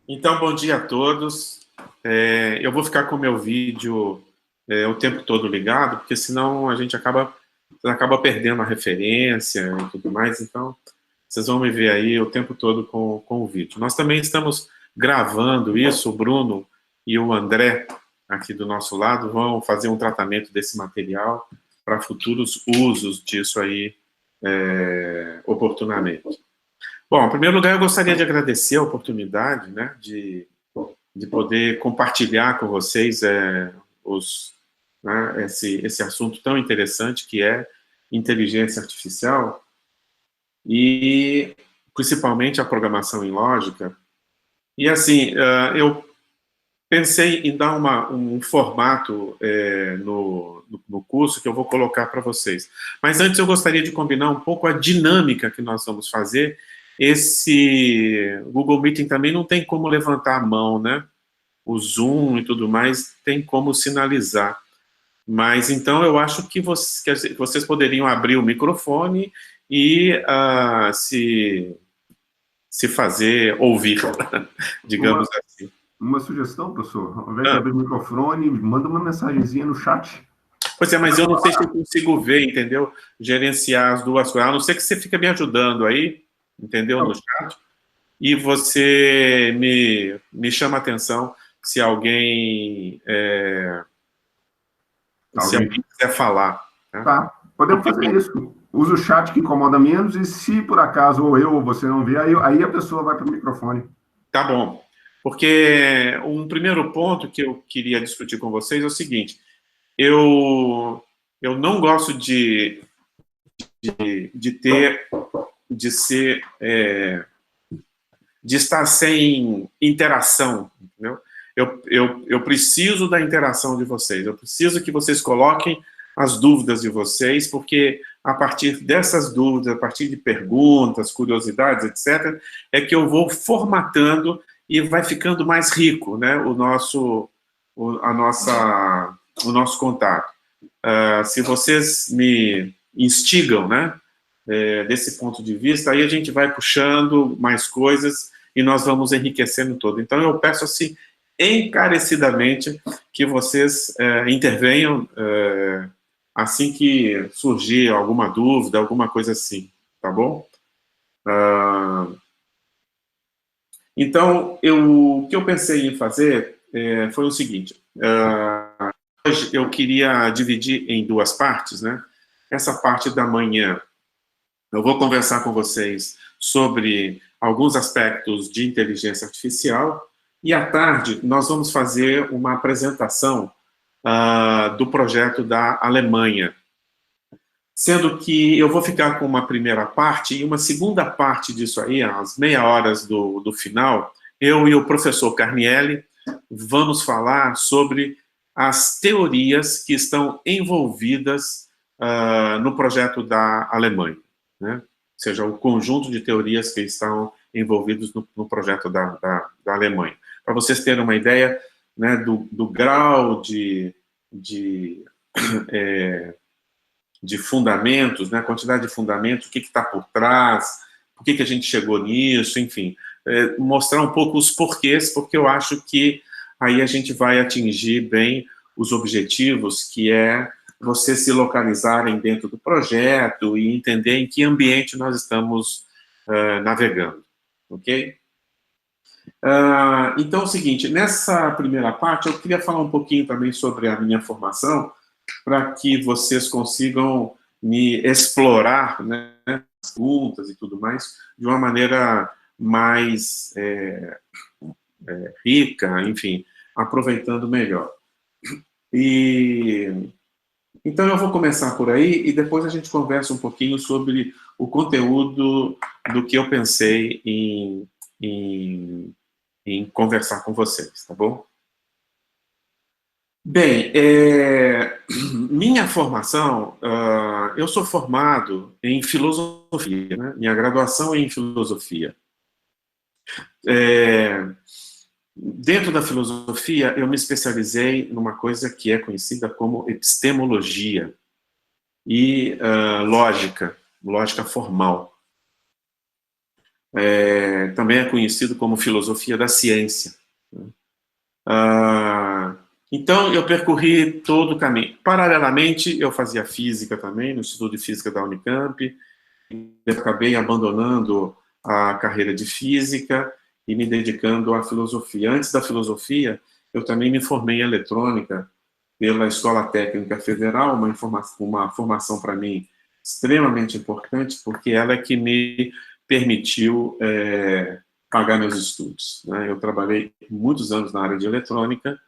Então, bom dia a todos. Eu vou ficar com o meu vídeo o tempo todo ligado, porque senão a gente acaba perdendo a referência e tudo mais. Então, vocês vão me ver aí o tempo todo com o vídeo. Nós também estamos gravando isso, o Bruno e o André, aqui do nosso lado, vão fazer um tratamento desse material para futuros usos disso aí oportunamente. Bom, em primeiro lugar, eu gostaria de agradecer a oportunidade, né, de poder compartilhar com vocês esse assunto tão interessante que é inteligência artificial e, principalmente, a programação em lógica. E, assim, eu pensei em dar um formato no curso que eu vou colocar para vocês. Mas antes eu gostaria de combinar um pouco a dinâmica que nós vamos fazer. Esse Google Meeting também não tem como levantar a mão, né? O Zoom e tudo mais tem como sinalizar. Mas então eu acho que vocês poderiam abrir o microfone e se fazer ouvir, digamos Uma, assim. uma sugestão, professor, ao invés de Ah, abrir o microfone, manda uma mensagenzinha no chat. pois é, mas eu não sei se eu consigo ver, entendeu? Gerenciar as duas coisas. A não ser que você fique me ajudando aí, entendeu? No chat. E você me chama a atenção se alguém, se Alguém. alguém quiser falar. Tá? Tá, podemos Porque, fazer isso. Usa o chat que incomoda menos e se por acaso ou eu ou você não vê, aí a pessoa vai para o microfone. tá bom. Porque um primeiro ponto que eu queria discutir com vocês é o seguinte: eu, eu não gosto de ter, de ser, de estar sem interação, entendeu? Eu preciso da interação de vocês, eu preciso que vocês coloquem as dúvidas de vocês, porque a partir dessas dúvidas, a partir de perguntas, curiosidades, etc., é que eu vou formatando e vai ficando mais rico, né, o nosso contato. Se vocês me instigam, né, desse ponto de vista, aí a gente vai puxando mais coisas e nós vamos enriquecendo todo. Então, eu peço, assim, encarecidamente que vocês intervenham assim que surgir alguma dúvida, alguma coisa assim, tá bom? Então, o que eu pensei em fazer foi o seguinte, hoje eu queria dividir em duas partes, né? Essa parte da manhã, eu vou conversar com vocês sobre alguns aspectos de inteligência artificial e à tarde nós vamos fazer uma apresentação do projeto da Alemanha, sendo que eu vou ficar com uma primeira parte e uma segunda parte disso aí, às meia horas do final, eu e o professor Carnielli vamos falar sobre as teorias que estão envolvidas no projeto da Alemanha, né? Ou seja, o conjunto de teorias que estão envolvidos no projeto da Alemanha. Para vocês terem uma ideia, né, do grau de fundamentos, né, a quantidade de fundamentos, o que está por trás, por que a gente chegou nisso, enfim, mostrar um pouco os porquês, porque eu acho que aí a gente vai atingir bem os objetivos, que é vocês se localizarem dentro do projeto e entender em que ambiente nós estamos navegando, ok? Então é o seguinte, nessa primeira parte eu queria falar um pouquinho também sobre a minha formação, para que vocês consigam me explorar, né, as perguntas e tudo mais, de uma maneira mais rica, enfim, aproveitando melhor. E então eu vou começar por aí e depois a gente conversa um pouquinho sobre o conteúdo do que eu pensei em conversar com vocês, tá bom? Bem, minha formação, eu sou formado em filosofia, né? Minha graduação é em filosofia. É, dentro da filosofia, eu me especializei numa coisa que é conhecida como epistemologia e lógica formal. também é conhecido como filosofia da ciência. Então, eu percorri todo o caminho. Paralelamente, eu fazia física também, no Instituto de Física da Unicamp. Eu acabei abandonando a carreira de física e me dedicando à filosofia. Antes da filosofia, eu também me formei em eletrônica pela Escola Técnica Federal, uma formação para mim extremamente importante, porque ela é que me permitiu pagar meus estudos, né? Eu trabalhei muitos anos na área de eletrônica,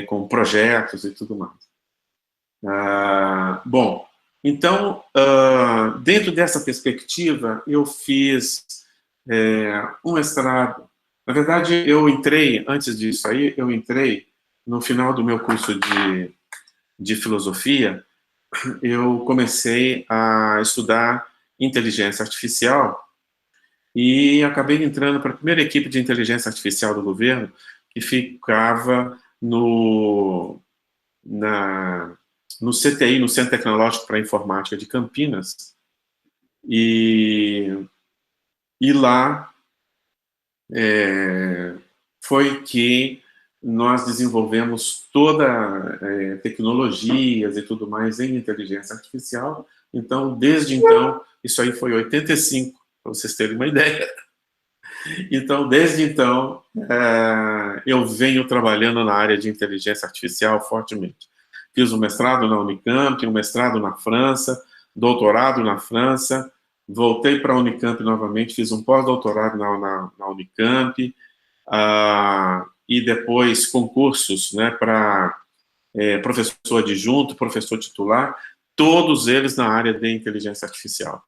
com projetos e tudo mais. Bom, então, dentro dessa perspectiva, eu fiz um mestrado. Na verdade, eu entrei, antes disso aí, eu entrei no final do meu curso de filosofia, eu comecei a estudar inteligência artificial e acabei entrando para a primeira equipe de inteligência artificial do governo, que ficava no CTI, no Centro Tecnológico para a Informática de Campinas, e lá foi que nós desenvolvemos toda tecnologias e tudo mais em inteligência artificial. Então, desde então, isso aí foi 85, para vocês terem uma ideia. Então, desde então, eu venho trabalhando na área de inteligência artificial fortemente. Fiz um mestrado na Unicamp, um mestrado na França, doutorado na França, voltei para a Unicamp novamente, fiz um pós-doutorado na Unicamp, e depois concursos, né, para professor adjunto, professor titular, todos eles na área de inteligência artificial.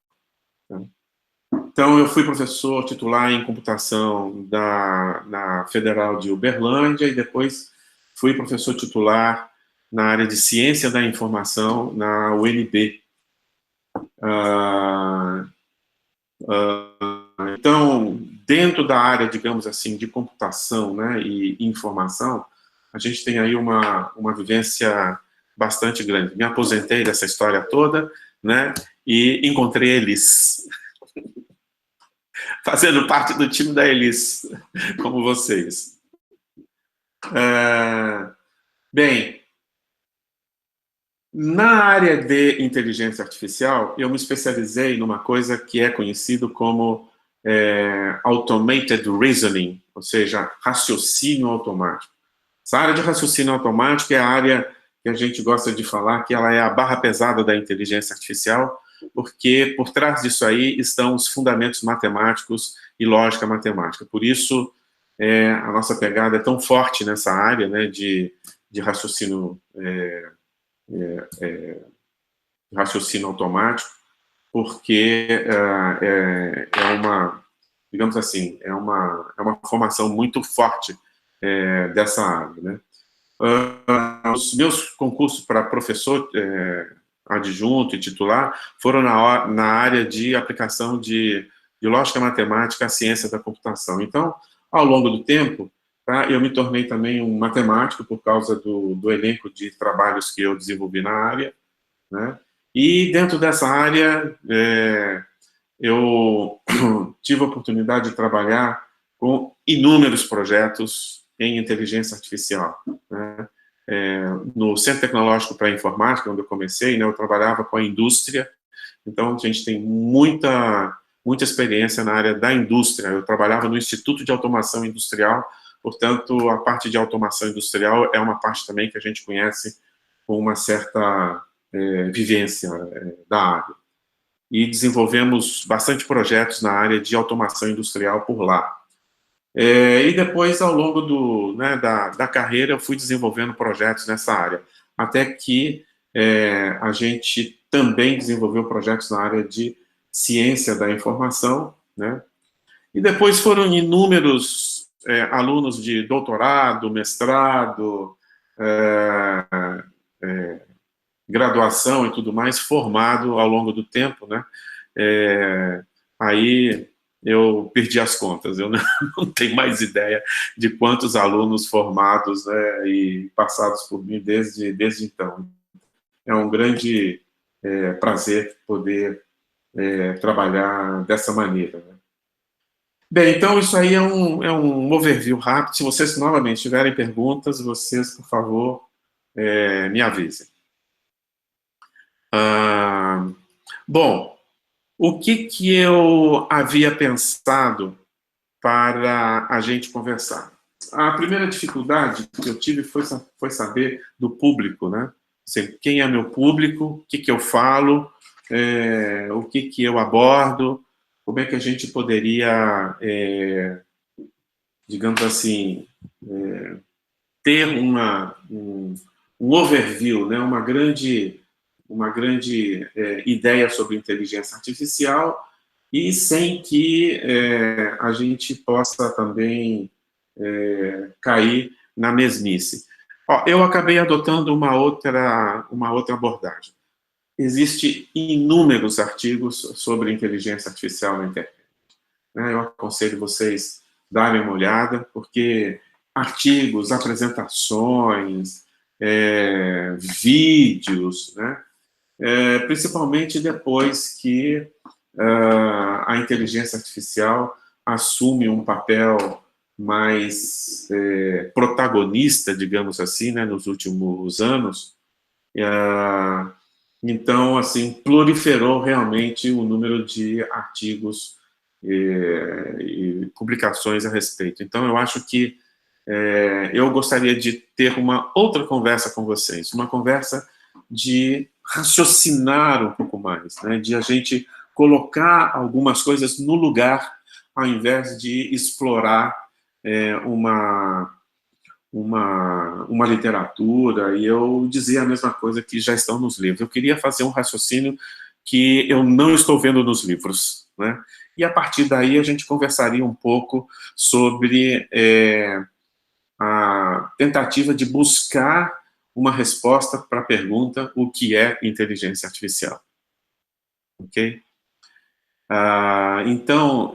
Então, eu fui professor titular em computação na Federal de Uberlândia e depois fui professor titular na área de ciência da informação na UNB. Então, dentro da área, digamos assim, de computação, né, e informação, a gente tem aí uma vivência bastante grande. Me aposentei dessa história toda, né, e encontrei eles, fazendo parte do time da Elis, como vocês. Bem, na área de inteligência artificial, eu me especializei numa coisa que é conhecido como Automated Reasoning, ou seja, raciocínio automático. Essa área de raciocínio automático é a área que a gente gosta de falar que ela é a barra pesada da inteligência artificial, porque por trás disso aí estão os fundamentos matemáticos e lógica matemática. Por isso, a nossa pegada é tão forte nessa área, né, de raciocínio raciocínio automático, porque é uma, digamos assim, é uma formação muito forte dessa área, né? Os meus concursos para professor adjunto e titular foram na área de aplicação de lógica matemática à ciência da computação. Então, ao longo do tempo, tá, eu me tornei também um matemático por causa do elenco de trabalhos que eu desenvolvi na área, né? E dentro dessa área, eu tive a oportunidade de trabalhar com inúmeros projetos em inteligência artificial, né? No Centro Tecnológico para a Informática, onde eu comecei, né, eu trabalhava com a indústria, então a gente tem muita experiência na área da indústria. Eu trabalhava no Instituto de Automação Industrial, portanto, a parte de automação industrial é uma parte também que a gente conhece com uma certa vivência da área. E desenvolvemos bastante projetos na área de automação industrial por lá. E depois, ao longo da carreira, eu fui desenvolvendo projetos nessa área, até que a gente também desenvolveu projetos na área de ciência da informação, né? E depois foram inúmeros alunos de doutorado, mestrado, graduação e tudo mais, formado ao longo do tempo, né? Aí eu perdi as contas, eu não tenho mais ideia de quantos alunos formados, né, e passados por mim desde então. É um grande prazer poder trabalhar dessa maneira, né? Bem, então isso aí é um overview rápido. Se vocês novamente tiverem perguntas, vocês, por favor, me avisem. Ah, bom, o que eu havia pensado para a gente conversar? A primeira dificuldade que eu tive foi saber do público, né? Assim, quem é meu público, o que eu falo, o que eu abordo, como é que a gente poderia, digamos assim, ter um overview, né? Uma grande ideia sobre inteligência artificial e sem que a gente possa também cair na mesmice. Ó, eu acabei adotando uma outra abordagem. Existem inúmeros artigos sobre inteligência artificial na internet, né? Eu aconselho vocês darem uma olhada, porque artigos, apresentações, vídeos, né? Principalmente depois que a inteligência artificial assume um papel mais protagonista, digamos assim, né, nos últimos anos. Então, assim, proliferou realmente o número de artigos e publicações a respeito. Então, eu acho que eu gostaria de ter uma outra conversa com vocês, uma conversa de raciocinar um pouco mais, né? De a gente colocar algumas coisas no lugar, ao invés de explorar uma literatura, e eu dizer a mesma coisa que já estão nos livros. Eu queria fazer um raciocínio que eu não estou vendo nos livros, né? E a partir daí a gente conversaria um pouco sobre a tentativa de buscar uma resposta para a pergunta: o que é inteligência artificial? Ok? Então,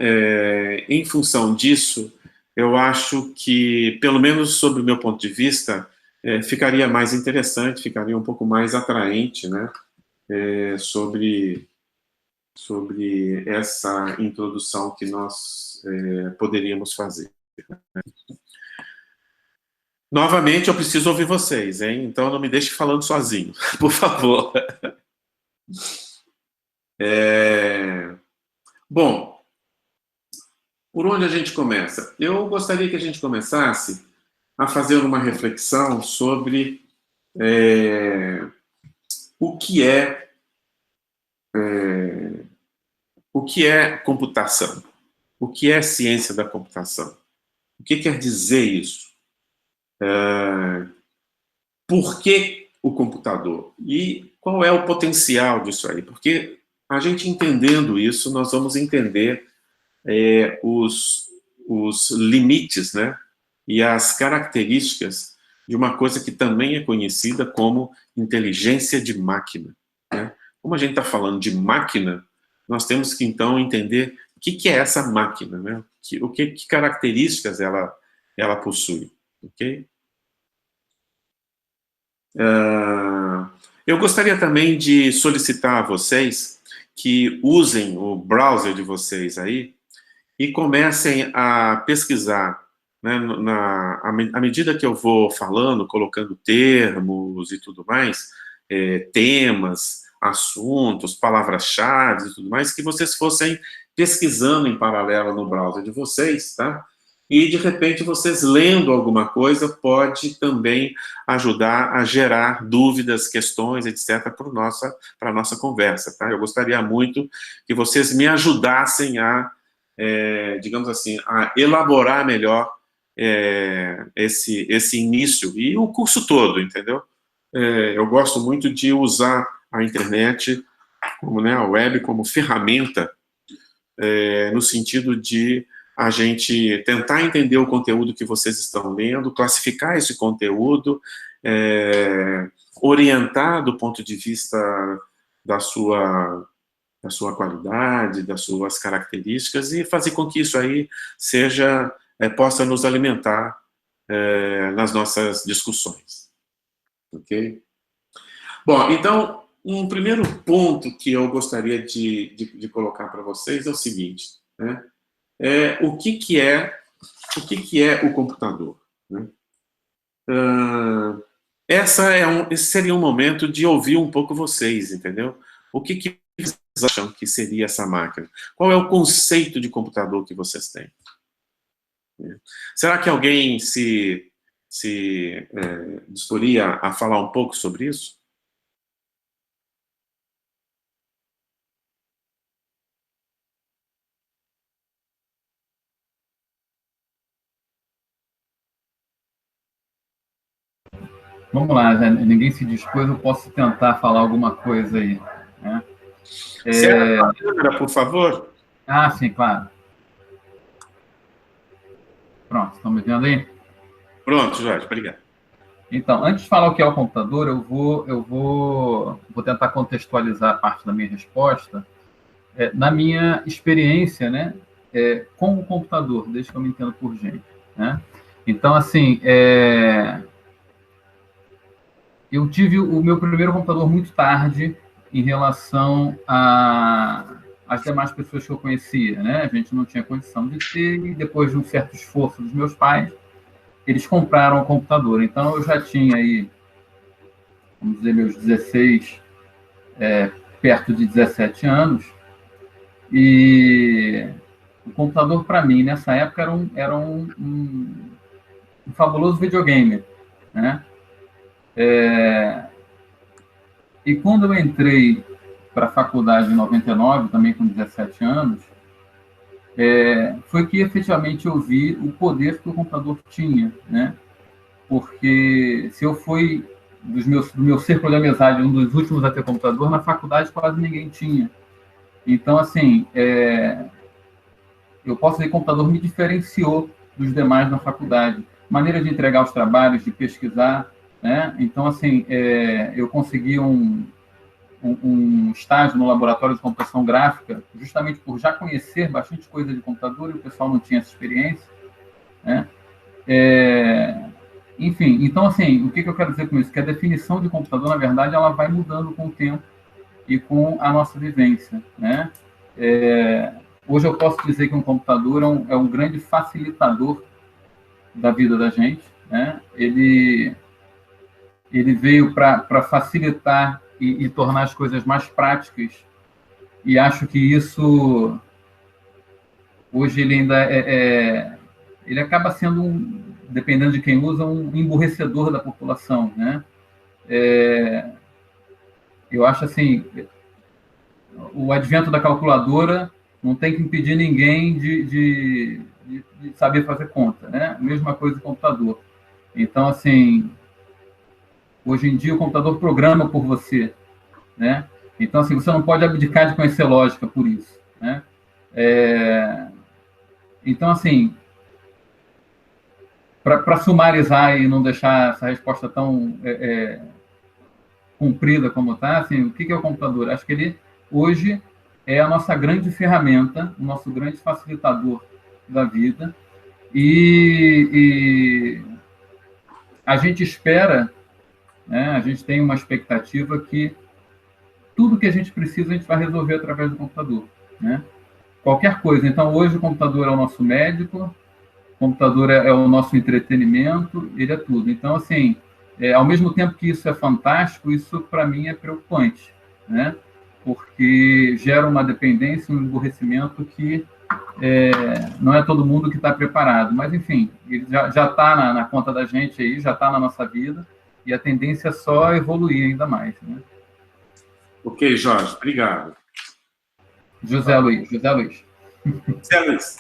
em função disso, eu acho que, pelo menos sob o meu ponto de vista, ficaria mais interessante, ficaria um pouco mais atraente, né, sobre essa introdução que nós poderíamos fazer. Novamente, eu preciso ouvir vocês, hein? Então não me deixe falando sozinho, por favor. Bom, por onde a gente começa? Eu gostaria que a gente começasse a fazer uma reflexão sobre o que é, o que é computação, o que é ciência da computação, o que quer dizer isso, por que o computador e qual é o potencial disso aí, porque a gente entendendo isso, nós vamos entender os limites, né, e as características de uma coisa que também é conhecida como inteligência de máquina, né? Como a gente está falando de máquina, nós temos que então entender o que é essa máquina, né? Que características ela possui, ok? Eu gostaria também de solicitar a vocês que usem o browser de vocês aí e comecem a pesquisar, né, à medida que eu vou falando, colocando termos e tudo mais, temas, assuntos, palavras-chave e tudo mais, que vocês fossem pesquisando em paralelo no browser de vocês, tá? E, de repente, vocês lendo alguma coisa pode também ajudar a gerar dúvidas, questões, etc., para a nossa conversa, tá? Eu gostaria muito que vocês me ajudassem a digamos assim, a elaborar melhor esse início e o curso todo, entendeu? Eu gosto muito de usar a internet, como, né, a web, como ferramenta, no sentido de a gente tentar entender o conteúdo que vocês estão lendo, classificar esse conteúdo, orientar do ponto de vista da sua qualidade, das suas características e fazer com que isso aí possa nos alimentar nas nossas discussões, ok? Bom, então, um primeiro ponto que eu gostaria de colocar para vocês é o seguinte, né? o que é o computador, né? Esse seria um momento de ouvir um pouco vocês, entendeu? O que vocês acham que seria essa máquina? Qual é o conceito de computador que vocês têm? Será que alguém se disporia a falar um pouco sobre isso? Vamos lá, já ninguém se dispôs, eu posso tentar falar alguma coisa aí, né? Certo, a câmera, por favor. Ah, sim, claro. Pronto, estão me vendo aí? Pronto, Jorge, obrigado. Então, antes de falar o que é o computador, eu vou tentar contextualizar a parte da minha resposta na minha experiência, né, com o computador, desde que eu me entendo por gente, né? Então, assim, eu tive o meu primeiro computador muito tarde em relação às demais pessoas que eu conhecia, né? A gente não tinha condição de ter, e depois de um certo esforço dos meus pais, eles compraram o computador. Então, eu já tinha aí, vamos dizer, meus 16, perto de 17 anos, e o computador, para mim, nessa época, era um fabuloso videogame, né? E quando eu entrei para a faculdade em 99, também com 17 anos, foi que efetivamente eu vi o poder que o computador tinha, né? Porque se eu fui do meu círculo de amizade, um dos últimos a ter computador, na faculdade quase ninguém tinha. Então, assim, eu posso dizer que o computador me diferenciou dos demais na faculdade. Maneira de entregar os trabalhos, de pesquisar, né? Então, assim, eu consegui um estágio no laboratório de computação gráfica, justamente por já conhecer bastante coisa de computador e o pessoal não tinha essa experiência, né? Enfim, então, assim, o que eu quero dizer com isso? Que a definição de computador, na verdade, ela vai mudando com o tempo e com a nossa vivência, né? Hoje eu posso dizer que um computador é um grande facilitador da vida da gente, né? Ele veio para facilitar e tornar as coisas mais práticas, e acho que isso, hoje, ele ainda ele acaba sendo, dependendo de quem usa, um emburrecedor da população, né? Eu acho assim, o advento da calculadora não tem que impedir ninguém de saber fazer conta, né? Mesma coisa do computador. Então, assim, hoje em dia o computador programa por você, né? Então, assim, você não pode abdicar de conhecer lógica por isso, né? Então, assim, para sumarizar e não deixar essa resposta tão comprida como está, assim, o que é o computador? Acho que ele, hoje, é a nossa grande ferramenta, o nosso grande facilitador da vida, e a gente espera, né, a gente tem uma expectativa que tudo que a gente precisa a gente vai resolver através do computador, né? Qualquer coisa. Então, hoje o computador é o nosso médico, o computador é o nosso entretenimento, ele é tudo. Então, assim, ao mesmo tempo que isso é fantástico, isso para mim é preocupante, né? Porque gera uma dependência, um emburrecimento que não é todo mundo que está preparado. Mas, enfim, ele já está na conta da gente aí, já está na nossa vida, e a tendência é só evoluir ainda mais, né? Ok, Jorge, obrigado. José Luiz. José Luiz,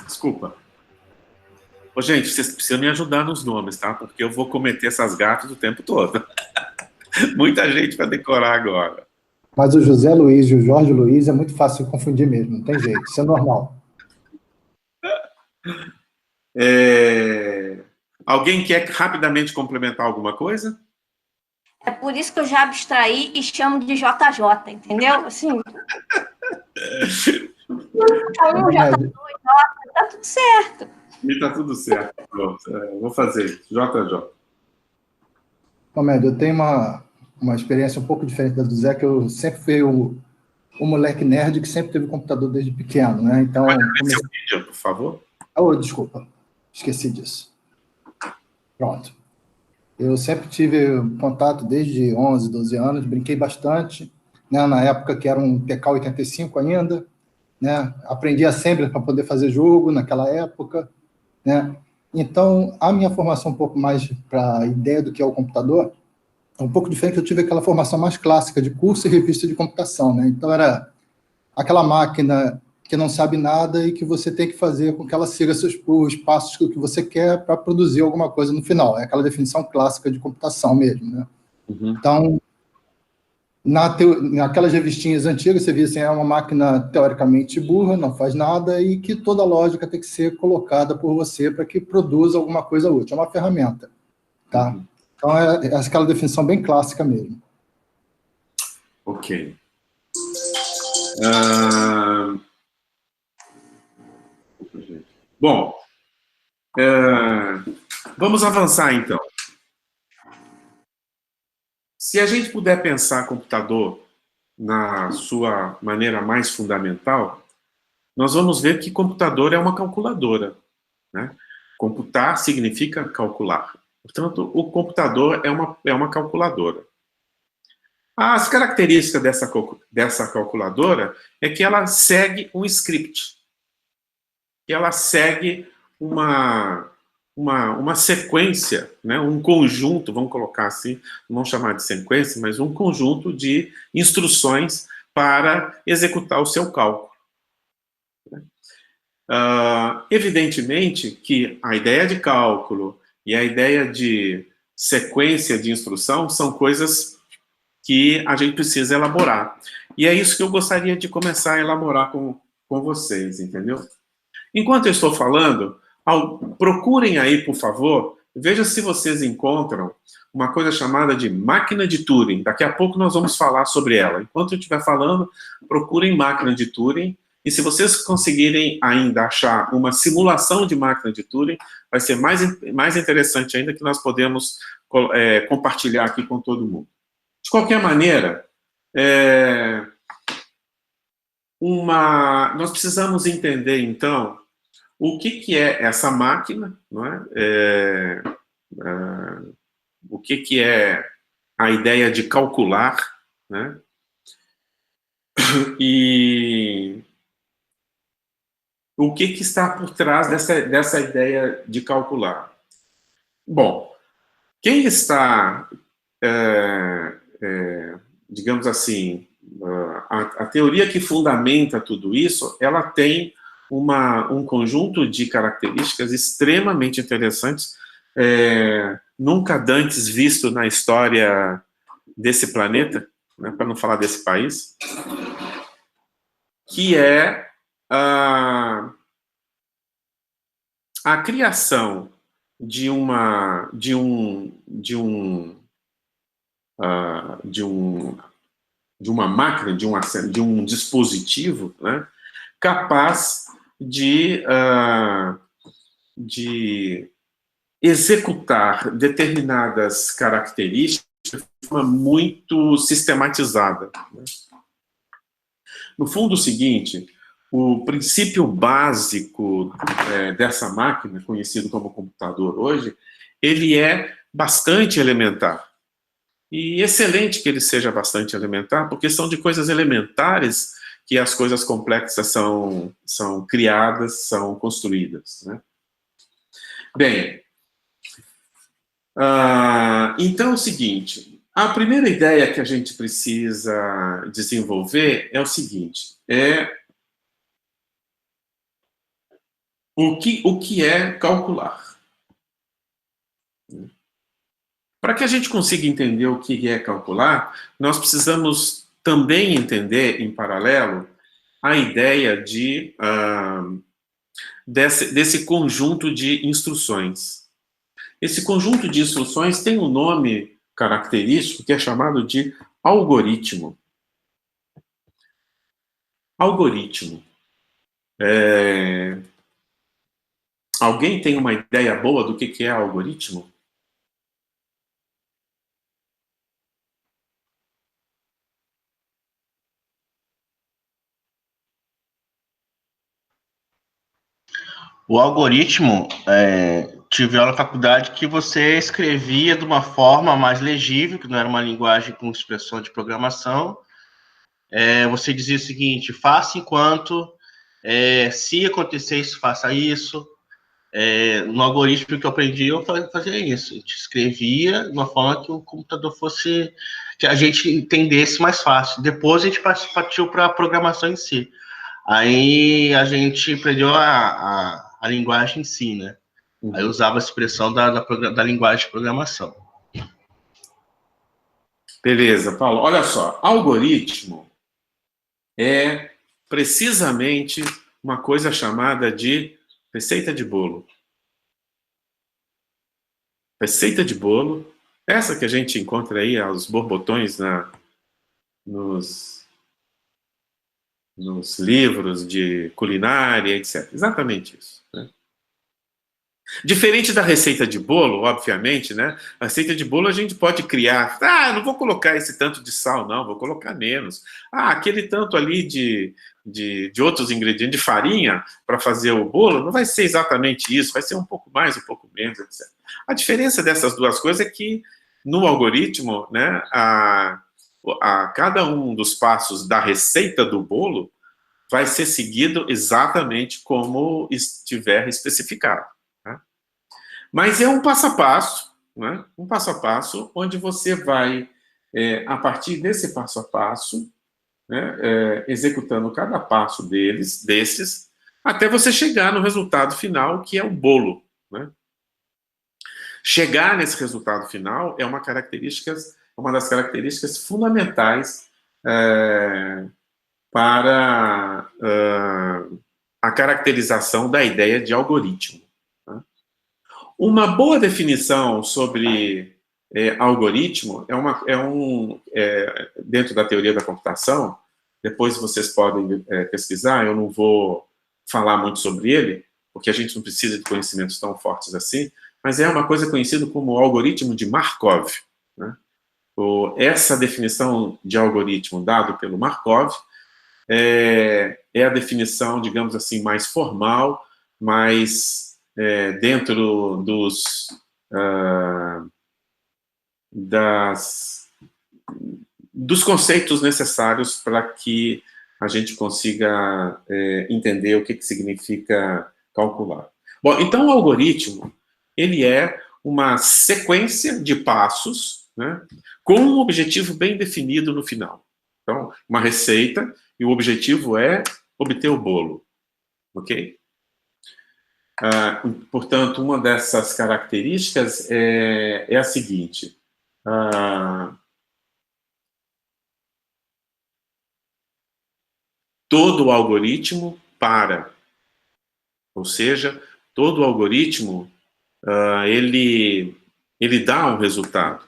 desculpa. Ô, gente, vocês precisam me ajudar nos nomes, tá? Porque eu vou cometer essas gafes o tempo todo. Muita gente vai decorar agora. Mas o José Luiz e o Jorge Luiz é muito fácil de confundir mesmo, não tem jeito, isso é normal. Alguém quer rapidamente complementar alguma coisa? É por isso que eu já abstraí e chamo de JJ, entendeu? Assim. Tá tudo certo. E tá tudo certo. Pronto, vou fazer isso. JJ. Mamed, eu tenho uma experiência um pouco diferente da do Zé, que eu sempre fui o moleque nerd que sempre teve computador desde pequeno, né? Então, pode abrir seu vídeo, por favor? Oh, desculpa, esqueci disso. Pronto. Eu sempre tive contato desde 11, 12 anos, brinquei bastante, né, na época que era um TK-85 ainda, né, aprendi assembly para poder fazer jogo naquela época, né. Então, a minha formação um pouco mais para a ideia do que é o computador, é um pouco diferente. Eu tive aquela formação mais clássica de curso e revista de computação, né, então era aquela máquina que não sabe nada e que você tem que fazer com que ela siga os passos que você quer para produzir alguma coisa no final. É aquela definição clássica de computação mesmo, né? Uhum. Então, naquelas revistinhas antigas, você via assim, é uma máquina teoricamente burra, não faz nada, e que toda a lógica tem que ser colocada por você para que produza alguma coisa útil. É uma ferramenta, tá? Uhum. Então, é aquela definição bem clássica mesmo. Ok. Bom, vamos avançar então. Se a gente puder pensar computador na sua maneira mais fundamental, nós vamos ver que computador é uma calculadora, né? Computar significa calcular. Portanto, o computador é uma calculadora. As características dessa calculadora é que ela segue um script, que ela segue uma sequência, né, um conjunto, vamos colocar assim, não vamos chamar de sequência, mas um conjunto de instruções para executar o seu cálculo. Evidentemente que a ideia de cálculo e a ideia de sequência de instrução são coisas que a gente precisa elaborar. E é isso que eu gostaria de começar a elaborar com vocês, entendeu? Enquanto eu estou falando, procurem aí, por favor, veja se vocês encontram uma coisa chamada de máquina de Turing. Daqui a pouco nós vamos falar sobre ela. Enquanto eu estiver falando, procurem máquina de Turing. E se vocês conseguirem ainda achar uma simulação de máquina de Turing, vai ser mais interessante ainda, que nós podemos compartilhar aqui com todo mundo. De qualquer maneira, nós precisamos entender, então, o que é essa máquina, não é? O que é a ideia de calcular, né? E o que está por trás dessa ideia de calcular? Bom, quem está, digamos assim, a teoria que fundamenta tudo isso, ela tem um conjunto de características extremamente interessantes, nunca antes visto na história desse planeta, né, para não falar desse país, que é a criação de uma máquina, de um dispositivo, né, capaz de executar determinadas características de forma muito sistematizada. Né? No fundo, o seguinte, o princípio básico dessa máquina, conhecido como computador hoje, ele é bastante elementar. E excelente que ele seja bastante elementar, porque são de coisas elementares que as coisas complexas são criadas, são construídas. Né? Bem, então é o seguinte, a primeira ideia que a gente precisa desenvolver é o seguinte, o que é calcular. Para que a gente consiga entender o que é calcular, nós precisamos também entender, em paralelo, a ideia desse conjunto de instruções. Esse conjunto de instruções tem um nome característico que é chamado de algoritmo. Algoritmo. Alguém tem uma ideia boa do que é algoritmo? O algoritmo, tive aula na faculdade que você escrevia de uma forma mais legível, que não era uma linguagem com expressão de programação. Você dizia o seguinte: faça enquanto, se acontecer isso, faça isso. No algoritmo que eu aprendi, eu fazia isso. A gente escrevia de uma forma que o computador fosse, que a gente entendesse mais fácil. Depois a gente partiu para a programação em si. Aí a gente aprendeu a linguagem em si, né? Aí eu usava a expressão da linguagem de programação. Beleza, Paulo. Olha só, algoritmo é precisamente uma coisa chamada de receita de bolo. Receita de bolo, essa que a gente encontra aí aos borbotões nos livros de culinária, etc. Exatamente isso, né? Diferente da receita de bolo, obviamente, né? A receita de bolo a gente pode criar. Ah, não vou colocar esse tanto de sal, não, vou colocar menos. Ah, aquele tanto ali de outros ingredientes, de farinha, para fazer o bolo, não vai ser exatamente isso, vai ser um pouco mais, um pouco menos, etc. A diferença dessas duas coisas é que no algoritmo, né, cada um dos passos da receita do bolo vai ser seguido exatamente como estiver especificado. Mas é um passo a passo, né? Um passo a passo, onde você vai, a partir desse passo a passo, né, executando cada passo desses, até você chegar no resultado final, que é o bolo, né? Chegar nesse resultado final é uma das características fundamentais para a caracterização da ideia de algoritmo. Uma boa definição sobre algoritmo dentro da teoria da computação, depois vocês podem pesquisar, eu não vou falar muito sobre ele, porque a gente não precisa de conhecimentos tão fortes assim, mas é uma coisa conhecida como algoritmo de Markov, né? Essa definição de algoritmo dado pelo Markov é a definição, digamos assim, mais formal, mais dentro dos conceitos necessários para que a gente consiga entender o que significa calcular. Bom, então o algoritmo, ele é uma sequência de passos, né, com um objetivo bem definido no final. Então, uma receita, e o objetivo é obter o bolo, ok? Portanto, uma dessas características é a seguinte: todo algoritmo para, ou seja, todo algoritmo ele dá um resultado.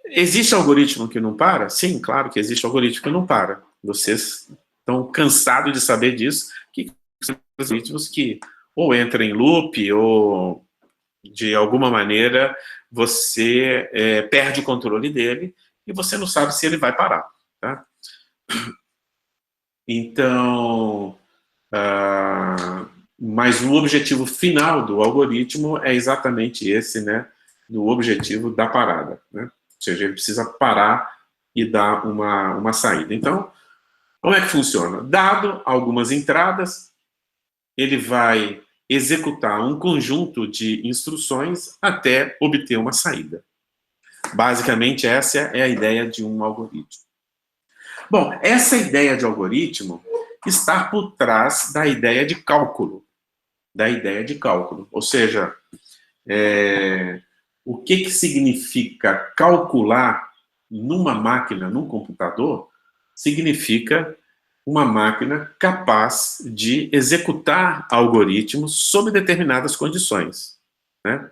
Existe algoritmo que não para? Sim, claro que existe algoritmo que não para. Vocês estão cansados de saber disso, que são algoritmos que ou entram em loop, ou de alguma maneira você perde o controle dele e você não sabe se ele vai parar, tá? Então, mas o objetivo final do algoritmo é exatamente esse, né? Do objetivo da parada, né? Ou seja, ele precisa parar e dar uma saída. Então, como é que funciona? Dado algumas entradas, ele vai executar um conjunto de instruções até obter uma saída. Basicamente, essa é a ideia de um algoritmo. Bom, essa ideia de algoritmo está por trás da ideia de cálculo. Ou seja, o que significa calcular numa máquina, num computador, significa uma máquina capaz de executar algoritmos sob determinadas condições, né?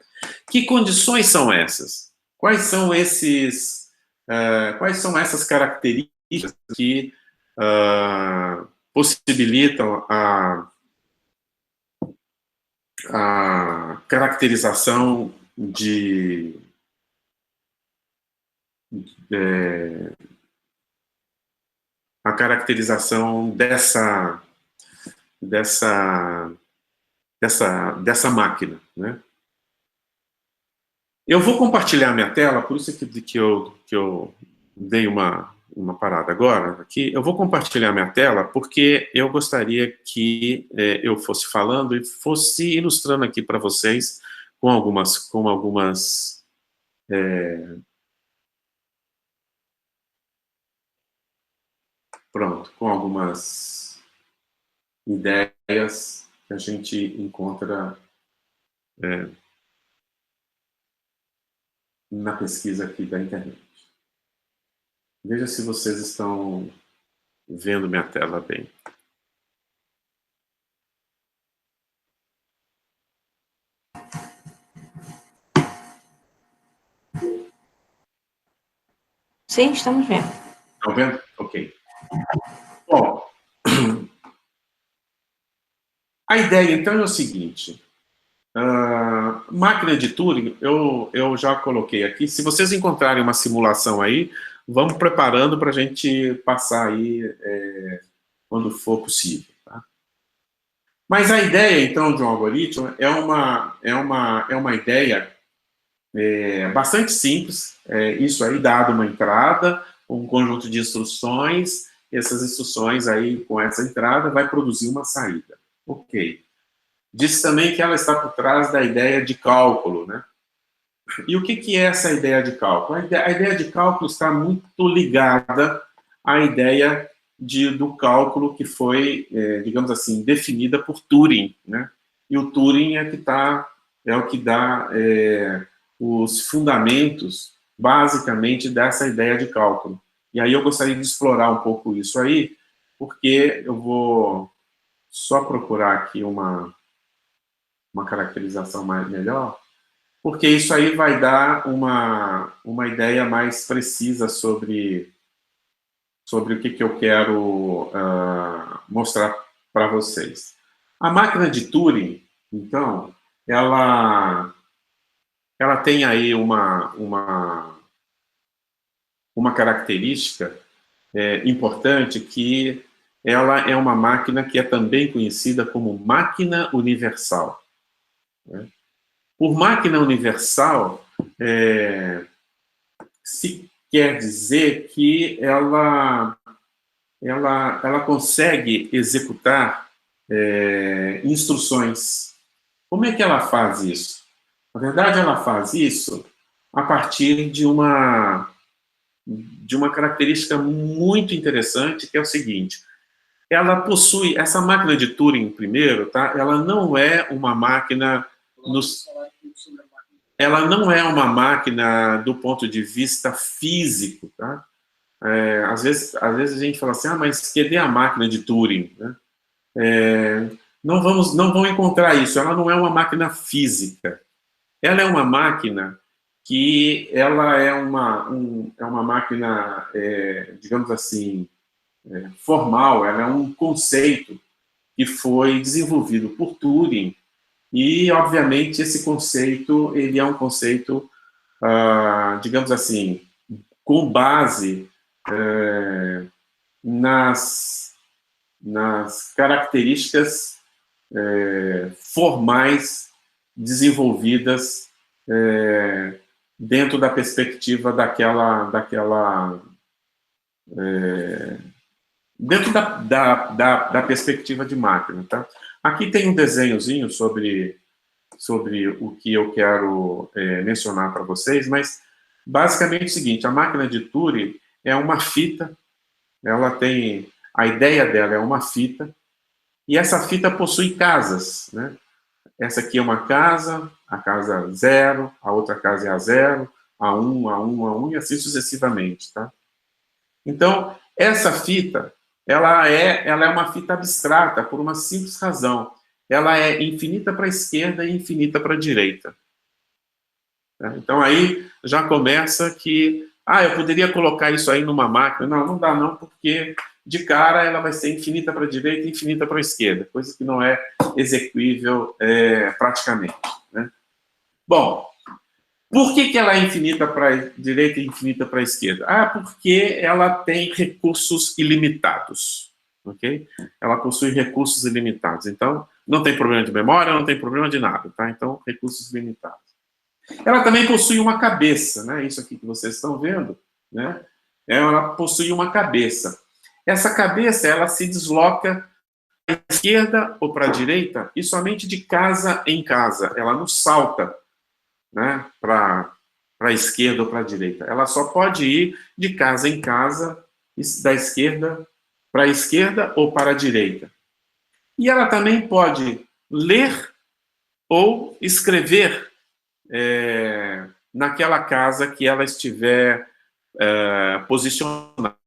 Que condições são essas? Quais são essas características que possibilitam a caracterização dessa dessa máquina, né? Eu vou compartilhar minha tela, por isso que eu dei uma parada agora aqui. Eu vou compartilhar minha tela porque eu gostaria que eu fosse falando e fosse ilustrando aqui para vocês com algumas com algumas ideias que a gente encontra na pesquisa aqui da internet. Veja se vocês estão vendo minha tela bem. Sim, estamos vendo. Estão vendo? Ok. Bom, a ideia, então, é o seguinte. Máquina de Turing, eu já coloquei aqui. Se vocês encontrarem uma simulação aí, vamos preparando para a gente passar aí quando for possível. Tá? Mas a ideia, então, de um algoritmo é uma ideia bastante simples. Isso aí, dado uma entrada, um conjunto de instruções, essas instruções aí, com essa entrada, vai produzir uma saída. Ok. Disse também que ela está por trás da ideia de cálculo, né? E o que é essa ideia de cálculo? A ideia de cálculo está muito ligada à ideia do cálculo que foi, digamos assim, definida por Turing, né? E o Turing é o que dá os fundamentos, basicamente, dessa ideia de cálculo. E aí eu gostaria de explorar um pouco isso aí, porque eu vou só procurar aqui uma caracterização melhor, porque isso aí vai dar uma ideia mais precisa sobre o que eu quero mostrar para vocês. A máquina de Turing, então, ela tem aí uma característica importante, que ela é uma máquina que é também conhecida como máquina universal. Né? Por máquina universal, se quer dizer que ela consegue executar instruções. Como é que ela faz isso? Na verdade, ela faz isso a partir de uma característica muito interessante, que é o seguinte: ela possui, essa máquina de Turing, primeiro, tá? Ela não é uma máquina do ponto de vista físico, tá? Às vezes a gente fala assim, mas cadê a máquina de Turing? Né? Não vão encontrar isso. Ela não é uma máquina física. Ela é uma máquina que ela é uma máquina, digamos assim, formal. Ela é um conceito que foi desenvolvido por Turing e, obviamente, esse conceito ele é um conceito, digamos assim, com base nas características formais desenvolvidas dentro da perspectiva dentro da perspectiva de máquina, tá? Aqui tem um desenhozinho sobre o que eu quero mencionar para vocês, mas basicamente é o seguinte: a máquina de Turing é uma fita, a ideia dela é uma fita, e essa fita possui casas, né? Essa aqui é uma casa, a casa 0, a outra casa é a 0, a 1, a 1, a 1, e assim sucessivamente, tá? Então, essa fita, ela é uma fita abstrata por uma simples razão. Ela é infinita para a esquerda e infinita para a direita. Então, aí já começa que, eu poderia colocar isso aí numa máquina. Não dá não, porque de cara ela vai ser infinita para a direita e infinita para a esquerda, coisa que não é execuível praticamente. Né? Bom, por que ela é infinita para a direita e infinita para a esquerda? Porque ela tem recursos ilimitados. ok? Ela possui recursos ilimitados. Então, não tem problema de memória, não tem problema de nada, tá? Então, recursos limitados. Ela também possui uma cabeça, né? Isso aqui que vocês estão vendo, né? Ela possui uma cabeça. Essa cabeça, ela se desloca para a esquerda ou para a direita e somente de casa em casa. Ela não salta, né? Para a esquerda ou para a direita. Ela só pode ir de casa em casa, da esquerda para a esquerda ou para a direita. E ela também pode ler ou escrever naquela casa que ela estiver posicionada.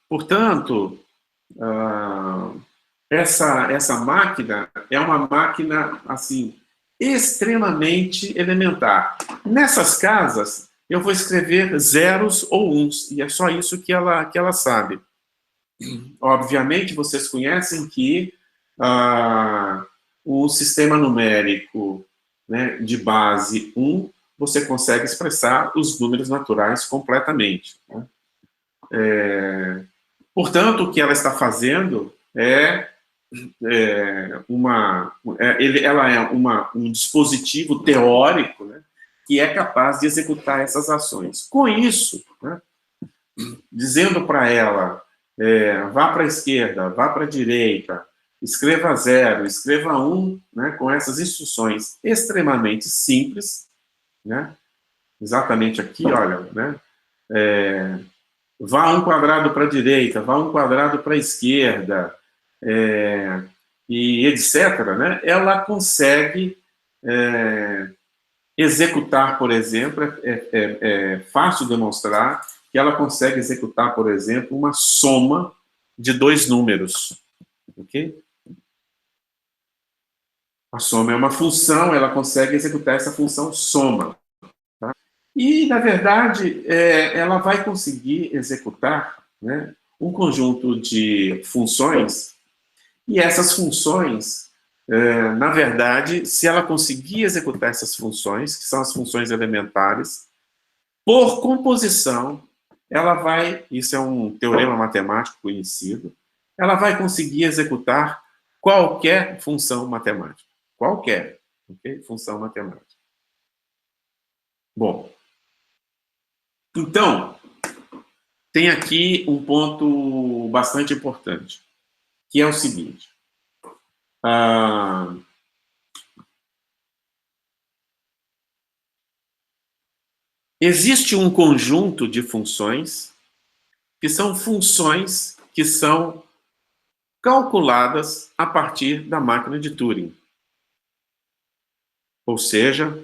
Portanto, essa máquina é uma máquina, assim, extremamente elementar. Nessas casas, eu vou escrever zeros ou uns, e é só isso que ela sabe. Obviamente, vocês conhecem que o sistema numérico, né, de base 1, você consegue expressar os números naturais completamente, né? Portanto, o que ela está fazendo ela é um dispositivo teórico, né, que é capaz de executar essas ações. Com isso, né, dizendo para ela, vá para a esquerda, vá para a direita, escreva 0, escreva 1, né, com essas instruções extremamente simples, né, exatamente aqui, olha, né, vá 1 quadrado para a direita, vá 1 quadrado para a esquerda, e etc., né, ela consegue executar, por exemplo, é fácil demonstrar que ela consegue executar, por exemplo, uma soma de 2 números, ok? A soma é uma função, ela consegue executar essa função soma, tá? E, na verdade, ela vai conseguir executar, né, um conjunto de funções, e essas funções, na verdade, se ela conseguir executar essas funções, que são as funções elementares, por composição, ela vai, isso é um teorema matemático conhecido, ela vai conseguir executar qualquer função matemática. Qualquer, ok? Função matemática. Bom, então, tem aqui um ponto bastante importante, que é o seguinte. Existe um conjunto de funções que são calculadas a partir da máquina de Turing. Ou seja,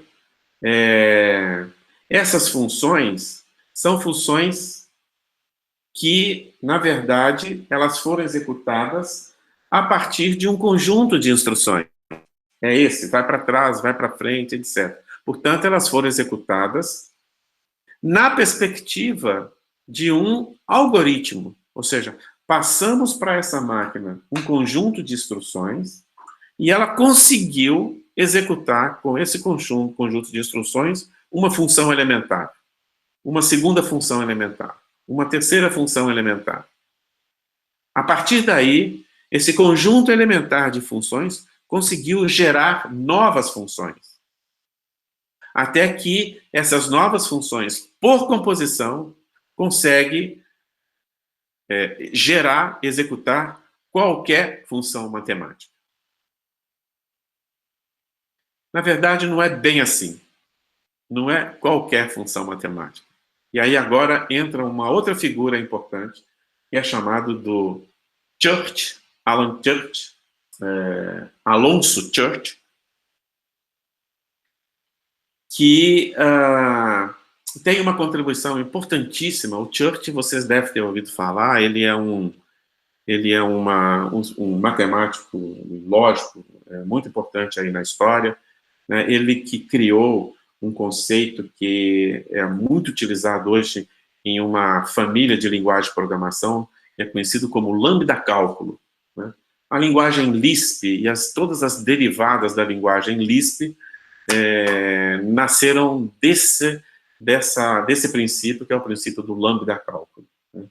essas funções são funções que, na verdade, elas foram executadas a partir de um conjunto de instruções. É esse, vai para trás, vai para frente, etc. Portanto, elas foram executadas na perspectiva de um algoritmo. Ou seja, passamos para essa máquina um conjunto de instruções e ela conseguiu executar com esse conjunto de instruções uma função elementar, uma segunda função elementar, uma terceira função elementar. A partir daí, esse conjunto elementar de funções conseguiu gerar novas funções. Até que essas novas funções, por composição, conseguem gerar, executar qualquer função matemática. Na verdade, não é bem assim. Não é qualquer função matemática. E aí agora entra uma outra figura importante, que é chamado do Church, Alan Church, Alonzo Church, que tem uma contribuição importantíssima. O Church, vocês devem ter ouvido falar, ele é um matemático lógico muito importante aí na história, né? Ele que criou um conceito que é muito utilizado hoje em uma família de linguagem de programação, que é conhecido como lambda cálculo, né? A linguagem Lisp e todas as derivadas da linguagem Lisp nasceram desse princípio, que é o princípio do lambda cálculo, né?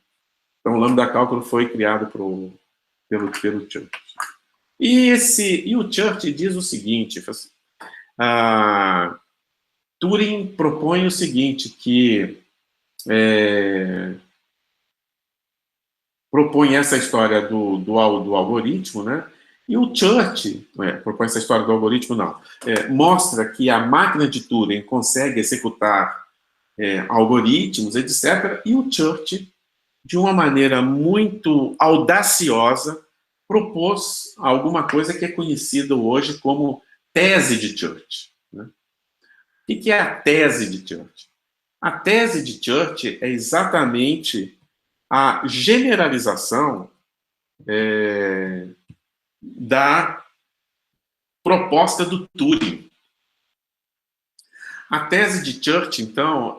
Então, o lambda cálculo foi criado pelo Church. E o Church diz o seguinte, Turing propõe o seguinte, que propõe essa história do algoritmo, né? E o Church, propõe essa história do algoritmo, não, mostra que a máquina de Turing consegue executar algoritmos, etc. E o Church, de uma maneira muito audaciosa, propôs alguma coisa que é conhecida hoje como tese de Church. Né? O que é a tese de Church? A tese de Church é exatamente a generalização da proposta do Turing. A tese de Church, então,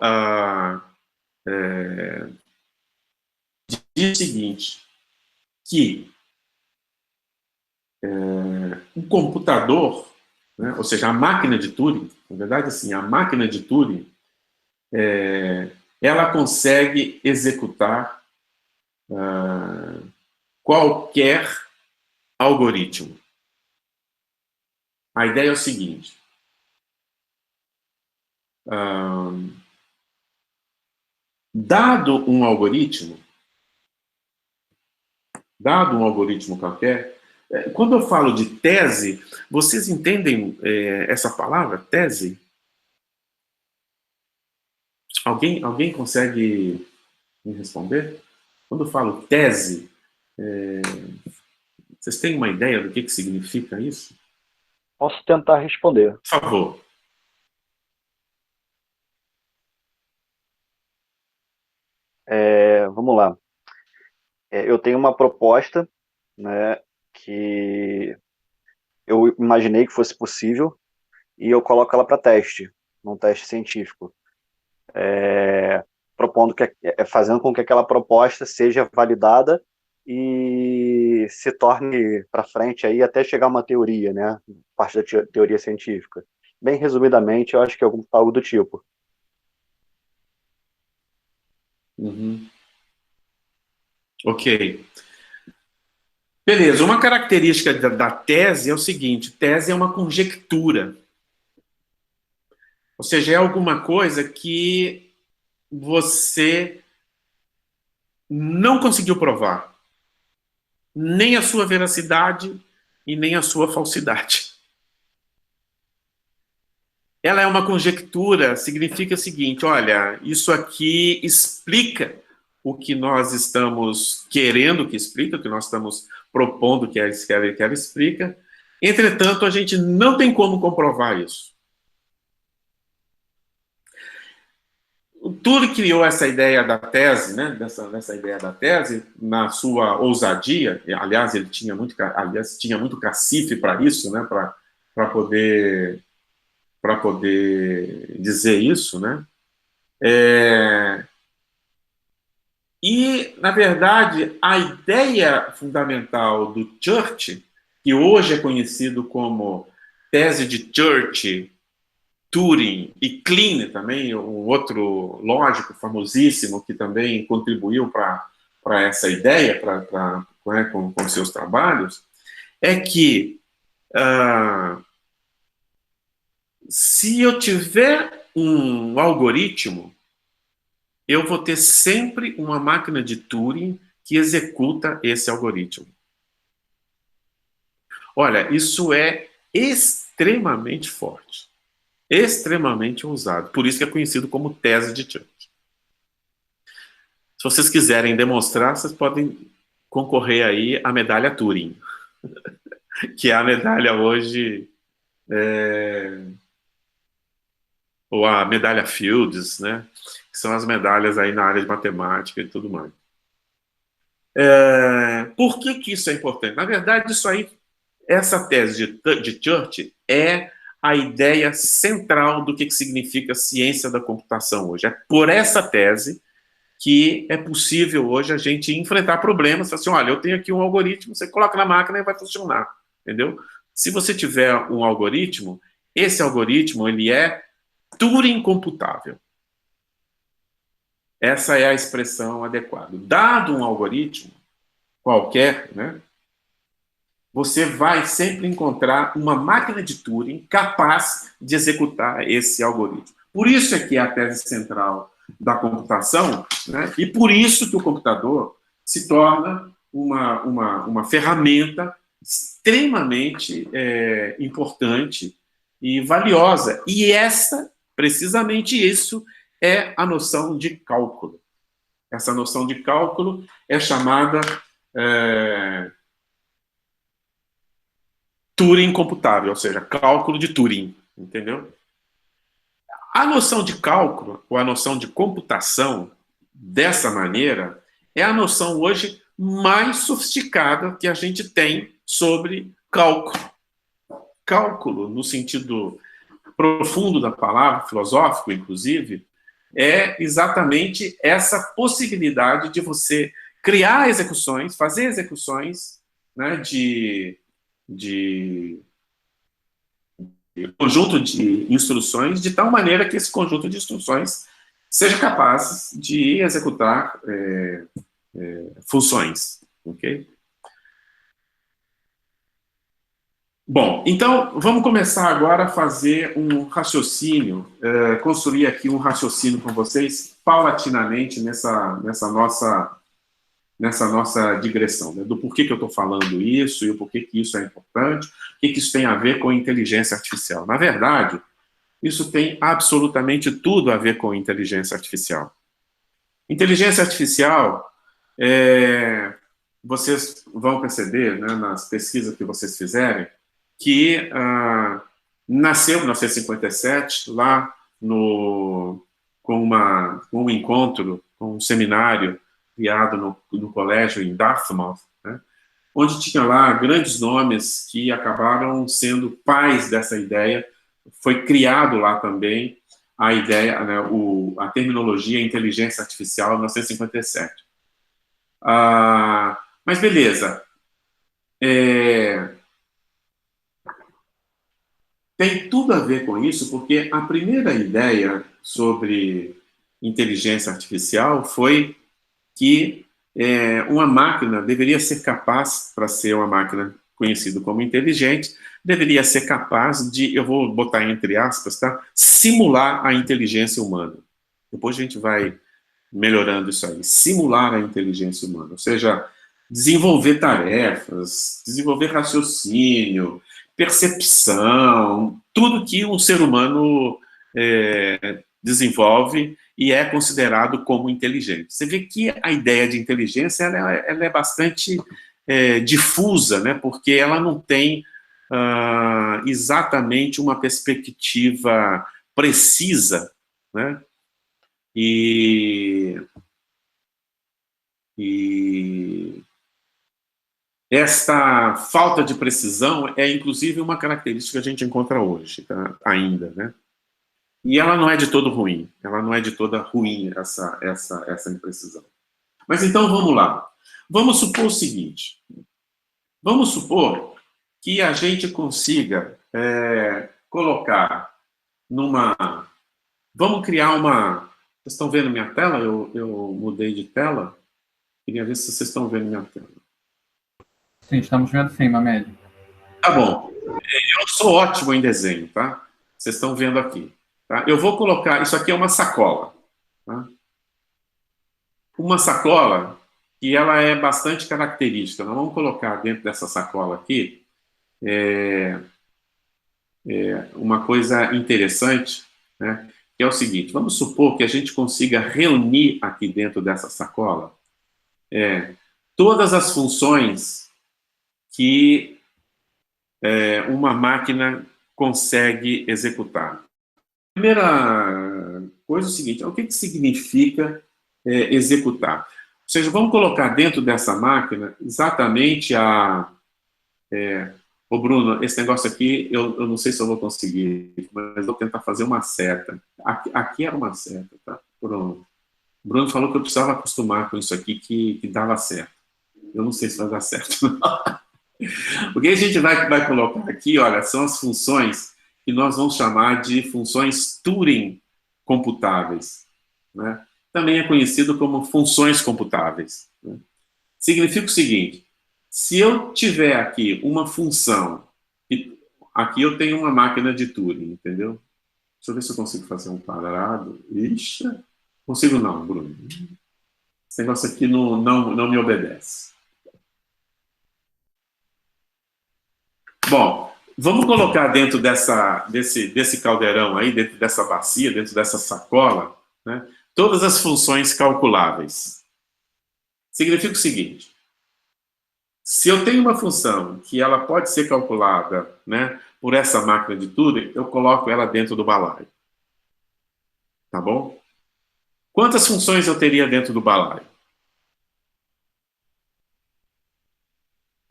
diz o seguinte, que um computador, né, ou seja, a máquina de Turing, na verdade, assim, a máquina de Turing, ela consegue executar qualquer algoritmo. A ideia é o seguinte, dado um algoritmo qualquer, quando eu falo de tese, vocês entendem essa palavra, tese? Alguém consegue me responder? Quando eu falo tese, vocês têm uma ideia do que significa isso? Posso tentar responder. Por favor. Vamos lá. Eu tenho uma proposta, né, que eu imaginei que fosse possível e eu coloco ela para teste, num teste científico, propondo fazendo com que aquela proposta seja validada e se torne para frente aí até chegar a uma teoria, né, parte da teoria científica. Bem resumidamente, eu acho que é algo do tipo. Uhum. Ok. Beleza, uma característica da tese é o seguinte, tese é uma conjectura. Ou seja, é alguma coisa que você não conseguiu provar. Nem a sua veracidade e nem a sua falsidade. Ela é uma conjectura, significa o seguinte, olha, isso aqui explica o que nós estamos querendo que explique, o que nós estamos propondo que ela explica. Entretanto, a gente não tem como comprovar isso. O Turing criou essa ideia da tese, né, dessa ideia da tese, na sua ousadia, aliás, ele tinha muito cacife para isso, né, para poder dizer isso, né? E, na verdade, a ideia fundamental do Church, que hoje é conhecido como tese de Church, Turing e Kleene também, um outro lógico famosíssimo que também contribuiu para essa ideia, com seus trabalhos, é que se eu tiver um algoritmo, eu vou ter sempre uma máquina de Turing que executa esse algoritmo. Olha, isso é extremamente forte, extremamente usado. Por isso que é conhecido como tese de Church. Se vocês quiserem demonstrar, vocês podem concorrer aí à medalha Turing, que é a medalha hoje... ou a medalha Fields, né? Que são as medalhas aí na área de matemática e tudo mais. Por que isso é importante? Na verdade, essa tese de Church é a ideia central do que significa ciência da computação hoje. É por essa tese que é possível hoje a gente enfrentar problemas. Assim, olha, eu tenho aqui um algoritmo, você coloca na máquina e vai funcionar, entendeu? Se você tiver um algoritmo, esse algoritmo ele é Turing computável. Essa é a expressão adequada. Dado um algoritmo qualquer, né, você vai sempre encontrar uma máquina de Turing capaz de executar esse algoritmo. Por isso é que é a tese central da computação, né, e por isso que o computador se torna uma ferramenta extremamente importante e valiosa. E precisamente isso, é a noção de cálculo. Essa noção de cálculo é chamada Turing computável, ou seja, cálculo de Turing, entendeu? A noção de cálculo, ou a noção de computação, dessa maneira, é a noção hoje mais sofisticada que a gente tem sobre cálculo. Cálculo, no sentido profundo da palavra, filosófico, inclusive, é exatamente essa possibilidade de você criar execuções, fazer execuções, né, de conjunto de instruções, de tal maneira que esse conjunto de instruções seja capaz de executar funções, ok? Bom, então, vamos começar agora a fazer um raciocínio, construir aqui um raciocínio com vocês, paulatinamente, nessa nossa digressão, né, do porquê que eu estou falando isso e o porquê que isso é importante, o que isso tem a ver com inteligência artificial. Na verdade, isso tem absolutamente tudo a ver com inteligência artificial. Inteligência artificial, vocês vão perceber, né, nas pesquisas que vocês fizerem, que nasceu em 1957, lá com um encontro, com um seminário criado no colégio em Dartmouth, né, onde tinha lá grandes nomes que acabaram sendo pais dessa ideia. Foi criado lá também a ideia, né, a terminologia inteligência artificial em 1957. Mas beleza. Tem tudo a ver com isso, porque a primeira ideia sobre inteligência artificial foi que uma máquina deveria ser capaz, para ser uma máquina conhecida como inteligente, deveria ser capaz de, eu vou botar entre aspas, tá, simular a inteligência humana. Depois a gente vai melhorando isso aí. Simular a inteligência humana, ou seja, desenvolver tarefas, desenvolver raciocínio, percepção, tudo que um ser humano desenvolve e é considerado como inteligente. Você vê que a ideia de inteligência ela é bastante difusa, né, porque ela não tem exatamente uma perspectiva precisa, né, e esta falta de precisão é, inclusive, uma característica que a gente encontra hoje, tá? Ainda, né? E ela não é de todo ruim, ela não é de toda ruim, essa imprecisão. Mas então, vamos lá. Vamos supor o seguinte. Vamos supor que a gente consiga colocar numa... Vamos criar uma... Vocês estão vendo minha tela? Eu mudei de tela. Queria ver se vocês estão vendo minha tela. Sim, estamos vendo sim, Mamed. Tá bom. Eu sou ótimo em desenho, tá? Vocês estão vendo aqui. Tá? Eu vou colocar... Isso aqui é uma sacola. Tá? Uma sacola que ela é bastante característica. Nós vamos colocar dentro dessa sacola aqui uma coisa interessante, né? Que é o seguinte. Vamos supor que a gente consiga reunir aqui dentro dessa sacola todas as funções que uma máquina consegue executar. A primeira coisa é o seguinte, o que significa executar? Ou seja, vamos colocar dentro dessa máquina exatamente Ô Bruno, esse negócio aqui, eu não sei se eu vou conseguir, mas vou tentar fazer uma seta. Aqui era uma seta, tá? Pronto. O Bruno falou que eu precisava acostumar com isso aqui, que dava certo. Eu não sei se vai dar certo, não. O que a gente vai colocar aqui, olha, são as funções que nós vamos chamar de funções Turing computáveis, né? Então, também é conhecido como funções computáveis, né? Significa o seguinte: se eu tiver aqui uma função, e aqui eu tenho uma máquina de Turing, entendeu? Deixa eu ver se eu consigo fazer um quadrado. Ixi, consigo não, Bruno. Esse negócio aqui não me obedece. Bom, vamos colocar dentro desse caldeirão aí, dentro dessa bacia, dentro dessa sacola, né, todas as funções calculáveis. Significa o seguinte: se eu tenho uma função que ela pode ser calculada, né, por essa máquina de Turing, eu coloco ela dentro do balaio. Tá bom? Quantas funções eu teria dentro do balaio?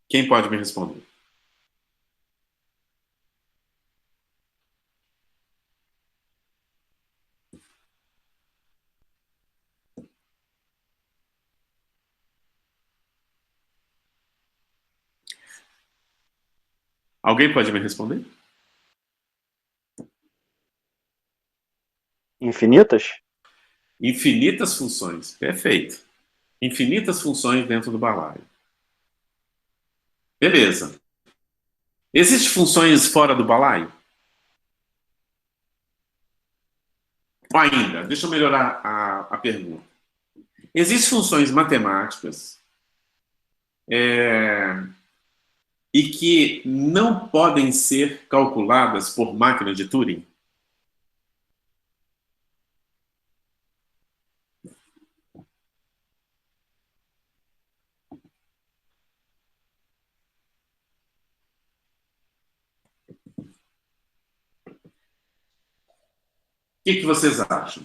Quem pode me responder? Alguém pode me responder? Infinitas? Infinitas funções. Perfeito. Infinitas funções dentro do balaio. Beleza. Existem funções fora do balaio? Ou ainda, deixa eu melhorar a pergunta. Existem funções matemáticas e que não podem ser calculadas por máquina de Turing? O que vocês acham?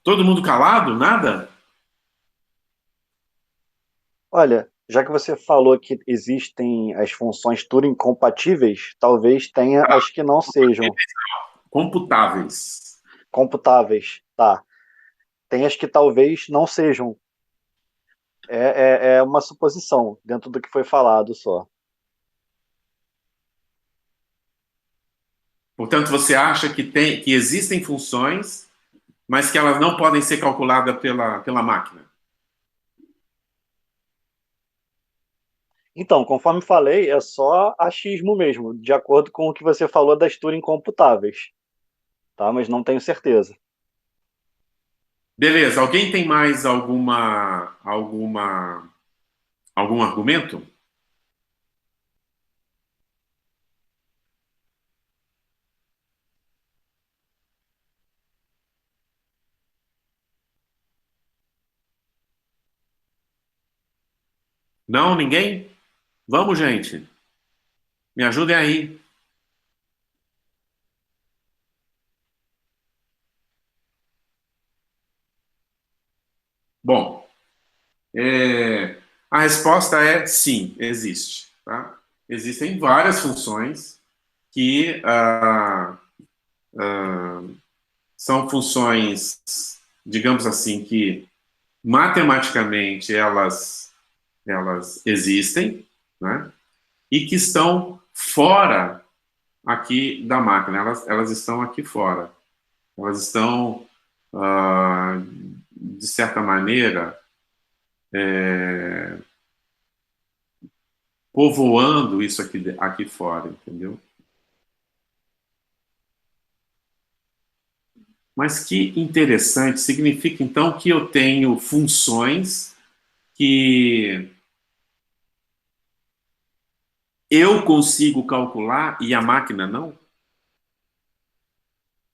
Todo mundo calado? Nada? Olha, já que você falou que existem as funções Turing compatíveis, talvez tenha as que não sejam Computáveis. computáveis, tá? Tem as que talvez não sejam. É uma suposição dentro do que foi falado só. Portanto, você acha que existem funções, mas que elas não podem ser calculadas pela máquina? Então, conforme falei, é só achismo mesmo, de acordo com o que você falou das Turing computáveis, tá? Mas não tenho certeza. Beleza. Alguém tem mais algum argumento? Não, ninguém? Vamos, gente. Me ajudem aí. Bom, a resposta é sim, existe. Tá? Existem várias funções que são funções, digamos assim, que matematicamente elas existem, né? E que estão fora aqui da máquina. Elas estão aqui fora. Elas estão, de certa maneira, povoando isso aqui fora, entendeu? Mas que interessante, significa então que eu tenho funções que eu consigo calcular e a máquina não?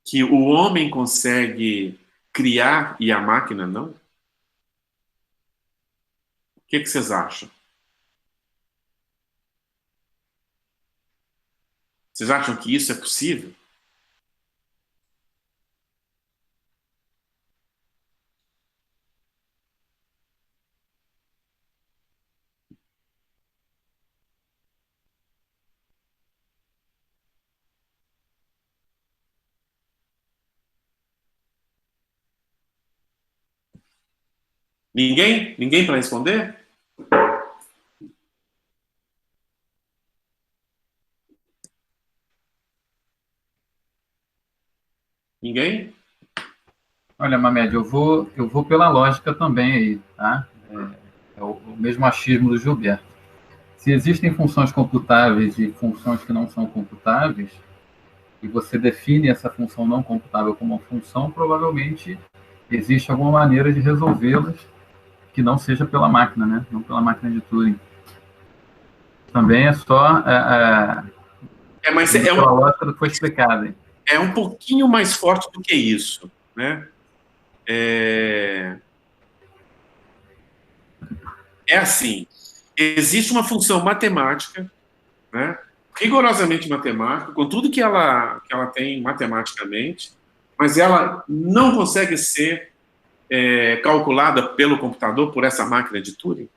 Que o homem consegue criar e a máquina não? O que vocês acham? Vocês acham que isso é possível? Ninguém? Ninguém para responder? Ninguém? Olha, Mamed, eu vou pela lógica também aí, tá? É o mesmo achismo do Gilberto. Se existem funções computáveis e funções que não são computáveis, e você define essa função não computável como uma função, provavelmente existe alguma maneira de resolvê-las que não seja pela máquina, né? Não pela máquina de Turing. Também é só Mas pela lógica do que foi explicado. Hein? É um pouquinho mais forte do que isso, né? É assim, existe uma função matemática, né, rigorosamente matemática, com tudo que ela tem matematicamente, mas ela não consegue ser calculada pelo computador, por essa máquina de Turing.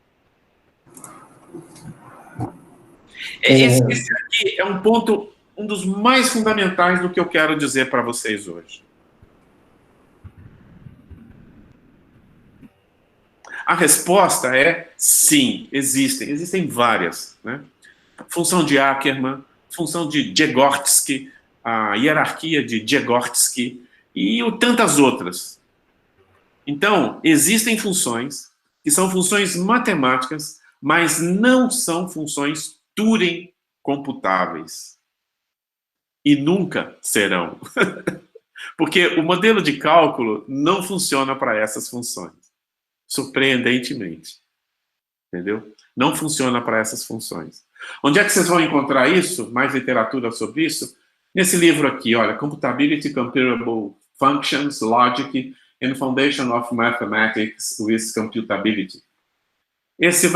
Esse aqui é um ponto, um dos mais fundamentais do que eu quero dizer para vocês hoje. A resposta é sim, existem várias, né? Função de Ackermann, função de Djegorski, a hierarquia de Djegorski e tantas outras. Então, existem funções que são funções matemáticas, mas não são funções Turing computáveis. E nunca serão. Porque o modelo de cálculo não funciona para essas funções. Surpreendentemente. Entendeu? Não funciona para essas funções. Onde é que vocês vão encontrar isso? Mais literatura sobre isso? Nesse livro aqui, olha, Computability, Comparable Functions, Logic and Foundation of Mathematics with Computability. Esse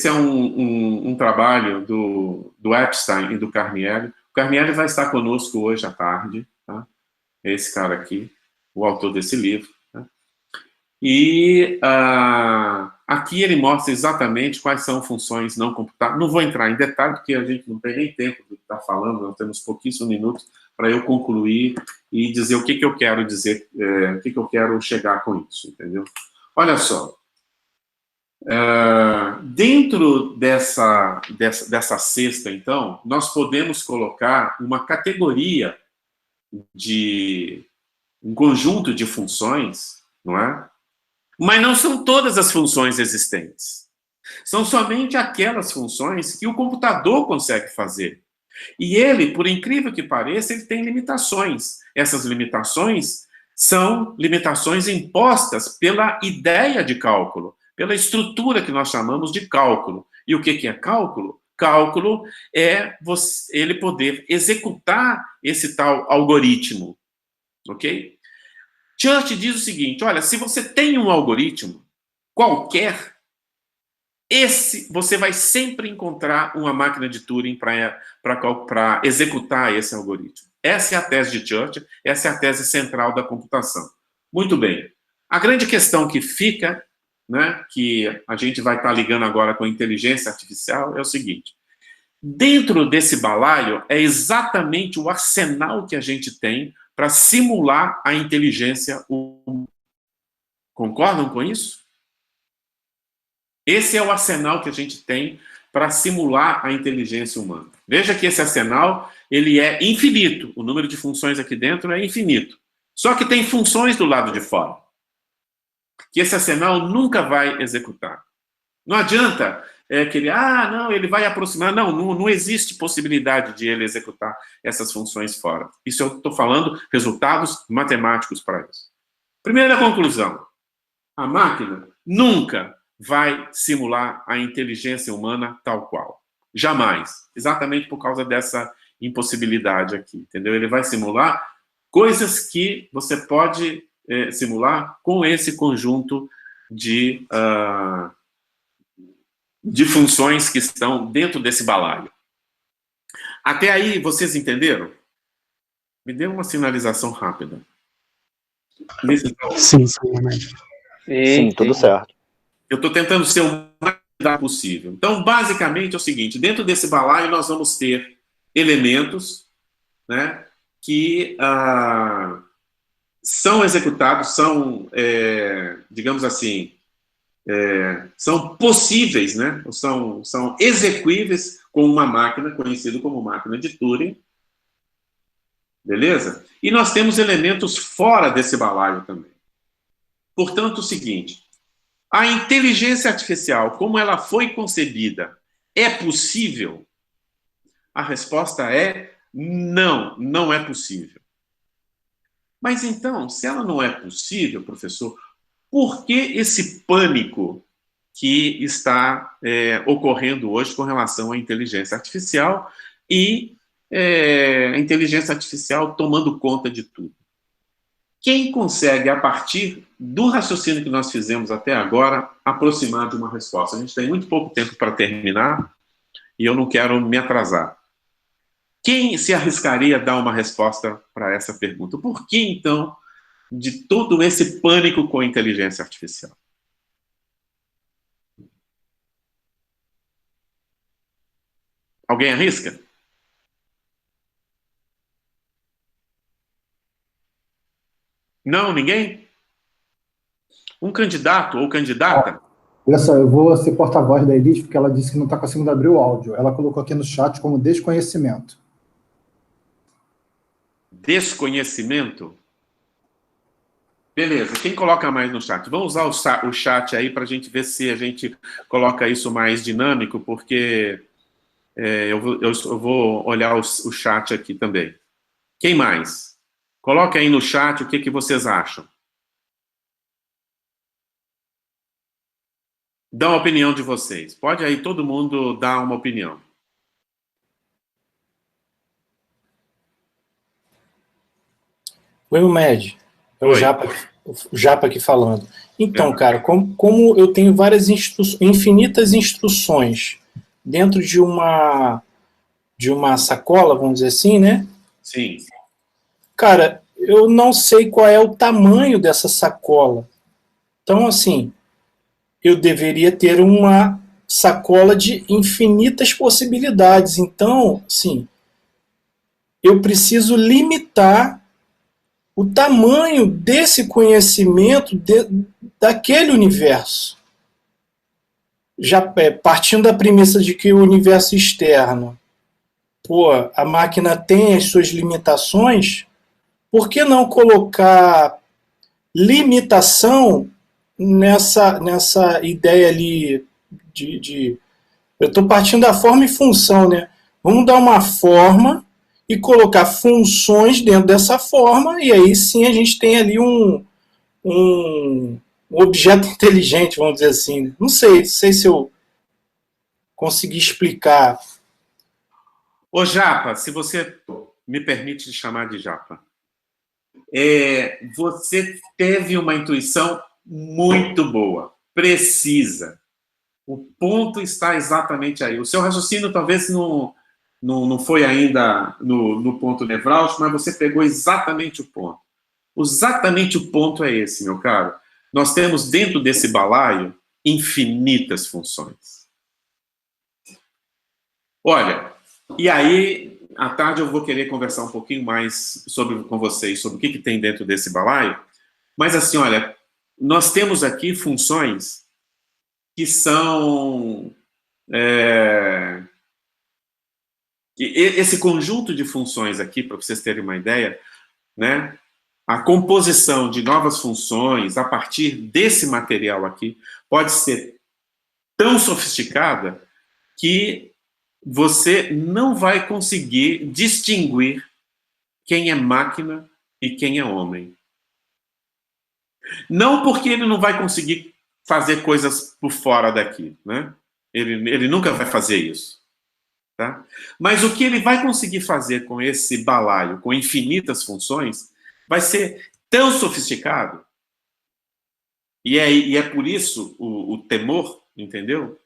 é um trabalho do Epstein e do Carnielli. O Carnielli vai estar conosco hoje à tarde, tá? Esse cara aqui, o autor desse livro. E aqui ele mostra exatamente quais são funções não computáveis. Não vou entrar em detalhe, porque a gente não tem nem tempo de estar falando, nós temos pouquíssimos minutos para eu concluir e dizer o que eu quero dizer, o que eu quero chegar com isso, entendeu? Olha só, dentro dessa cesta, então, nós podemos colocar uma categoria de um conjunto de funções, não é? Mas não são todas as funções existentes. São somente aquelas funções que o computador consegue fazer. E ele, por incrível que pareça, ele tem limitações. Essas limitações são limitações impostas pela ideia de cálculo, pela estrutura que nós chamamos de cálculo. E o que é cálculo? Cálculo é ele poder executar esse tal algoritmo. Ok? Church diz o seguinte, olha, se você tem um algoritmo qualquer, você vai sempre encontrar uma máquina de Turing para executar esse algoritmo. Essa é a tese de Church, essa é a tese central da computação. Muito bem. A grande questão que fica, né, que a gente vai estar ligando agora com a inteligência artificial, é o seguinte. Dentro desse balaio é exatamente o arsenal que a gente tem para simular a inteligência humana. Concordam com isso? Esse é o arsenal que a gente tem para simular a inteligência humana. Veja que esse arsenal, ele é infinito. O número de funções aqui dentro é infinito. Só que tem funções do lado de fora, que esse arsenal nunca vai executar. Não adianta ele vai aproximar. Não existe possibilidade de ele executar essas funções fora. Isso eu estou falando resultados matemáticos para isso. Primeira conclusão. A máquina nunca vai simular a inteligência humana tal qual. Jamais. Exatamente por causa dessa impossibilidade aqui. Entendeu? Ele vai simular coisas que você pode simular com esse conjunto de funções que estão dentro desse balaio. Até aí, vocês entenderam? Me dê uma sinalização rápida. Sim, tudo certo. Eu estou tentando ser o mais claro possível. Então, basicamente, é o seguinte, dentro desse balaio nós vamos ter elementos, né, que são executados, são, digamos assim, são possíveis, né? São execuíveis com uma máquina conhecida como máquina de Turing, beleza? E nós temos elementos fora desse balaio também. Portanto, o seguinte, a inteligência artificial, como ela foi concebida, é possível? A resposta é não, não é possível. Mas então, se ela não é possível, professor, por que esse pânico que está ocorrendo hoje com relação à inteligência artificial e a inteligência artificial tomando conta de tudo? Quem consegue, a partir do raciocínio que nós fizemos até agora, aproximar de uma resposta? A gente tem muito pouco tempo para terminar e eu não quero me atrasar. Quem se arriscaria a dar uma resposta para essa pergunta? Por que, então, de todo esse pânico com a inteligência artificial? Alguém arrisca? Não, ninguém? Um candidato ou candidata? Olha só, eu vou ser porta-voz da Elis, porque ela disse que não está conseguindo abrir o áudio. Ela colocou aqui no chat como desconhecimento. Desconhecimento? Beleza, quem coloca mais no chat? Vamos usar o chat aí para a gente ver se a gente coloca isso mais dinâmico, porque eu vou olhar o chat aqui também. Quem mais? Coloca aí no chat o que vocês acham. Dá uma opinião de vocês. Pode aí todo mundo dar uma opinião. Oi, Med. É o Japa aqui falando. Então, cara, como eu tenho infinitas instruções dentro de uma sacola, vamos dizer assim, né? Sim. Cara, eu não sei qual é o tamanho dessa sacola. Então, assim, eu deveria ter uma sacola de infinitas possibilidades. Então, assim, eu preciso limitar o tamanho desse conhecimento daquele universo. Já partindo da premissa de que o universo externo, a máquina tem as suas limitações, por que não colocar limitação nessa ideia ali eu estou partindo da forma e função, né? Vamos dar uma forma e colocar funções dentro dessa forma, e aí sim a gente tem ali um objeto inteligente, vamos dizer assim. Não sei se eu consegui explicar. Ô Japa, se você me permite te chamar de Japa, você teve uma intuição muito boa, precisa. O ponto está exatamente aí. O seu raciocínio talvez não foi ainda no ponto nevrálgico, mas você pegou exatamente o ponto. Exatamente o ponto é esse, meu caro. Nós temos dentro desse balaio infinitas funções. Olha, e aí, à tarde eu vou querer conversar um pouquinho mais com vocês sobre o que tem dentro desse balaio, mas assim, olha, nós temos aqui funções que são... esse conjunto de funções aqui, para vocês terem uma ideia, né? A composição de novas funções a partir desse material aqui pode ser tão sofisticada que você não vai conseguir distinguir quem é máquina e quem é homem. Não porque ele não vai conseguir fazer coisas por fora daqui, né? Ele nunca vai fazer isso. Tá? Mas o que ele vai conseguir fazer com esse balaio, com infinitas funções, vai ser tão sofisticado, e é por isso o temor, entendeu?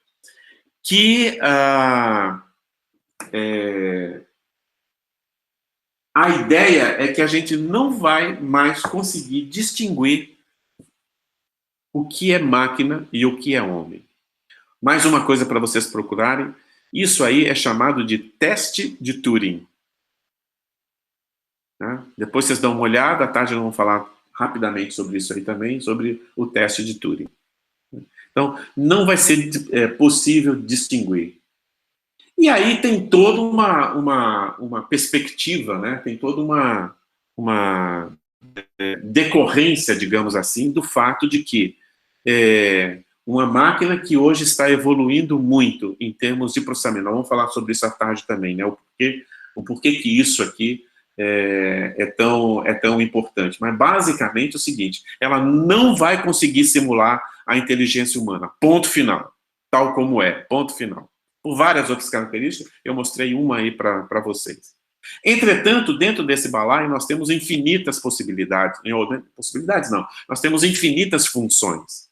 Que a ideia é que a gente não vai mais conseguir distinguir o que é máquina e o que é homem. Mais uma coisa para vocês procurarem, isso aí é chamado de teste de Turing. Tá? Depois vocês dão uma olhada, à tarde nós vamos falar rapidamente sobre isso aí também, sobre o teste de Turing. Então, não vai ser possível distinguir. E aí tem toda uma perspectiva, né? Tem toda uma decorrência, digamos assim, do fato de que uma máquina que hoje está evoluindo muito em termos de processamento, nós vamos falar sobre isso à tarde também, né? O porquê que isso aqui é tão importante. Mas, basicamente, é o seguinte, ela não vai conseguir simular a inteligência humana, ponto final, tal como é, ponto final. Por várias outras características, eu mostrei uma aí para vocês. Entretanto, dentro desse balaio, nós temos infinitas possibilidades, possibilidades não, nós temos infinitas funções.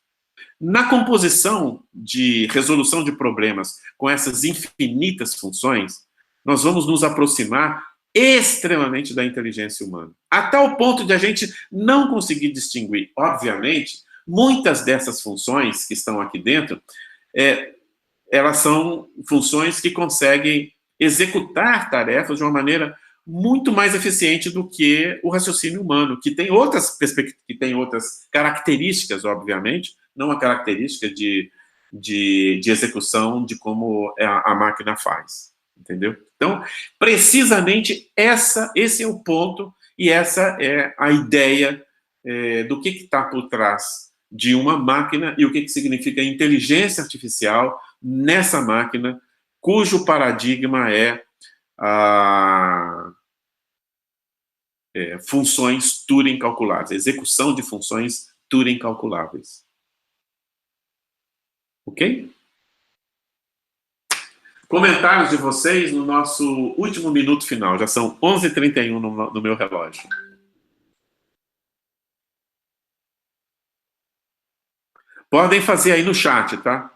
Na composição de resolução de problemas com essas infinitas funções, nós vamos nos aproximar extremamente da inteligência humana, até o ponto de a gente não conseguir distinguir. Obviamente, muitas dessas funções que estão aqui dentro, elas são funções que conseguem executar tarefas de uma maneira muito mais eficiente do que o raciocínio humano, que tem outras características, obviamente, não a característica de execução de como a máquina faz, entendeu? Então, precisamente esse é o ponto e essa é a ideia do que está por trás de uma máquina e o que significa inteligência artificial nessa máquina, cujo paradigma funções Turing calculáveis, execução de funções Turing calculáveis. Ok? Comentários de vocês no nosso último minuto final. Já são 11h31 no meu relógio. Podem fazer aí no chat, tá?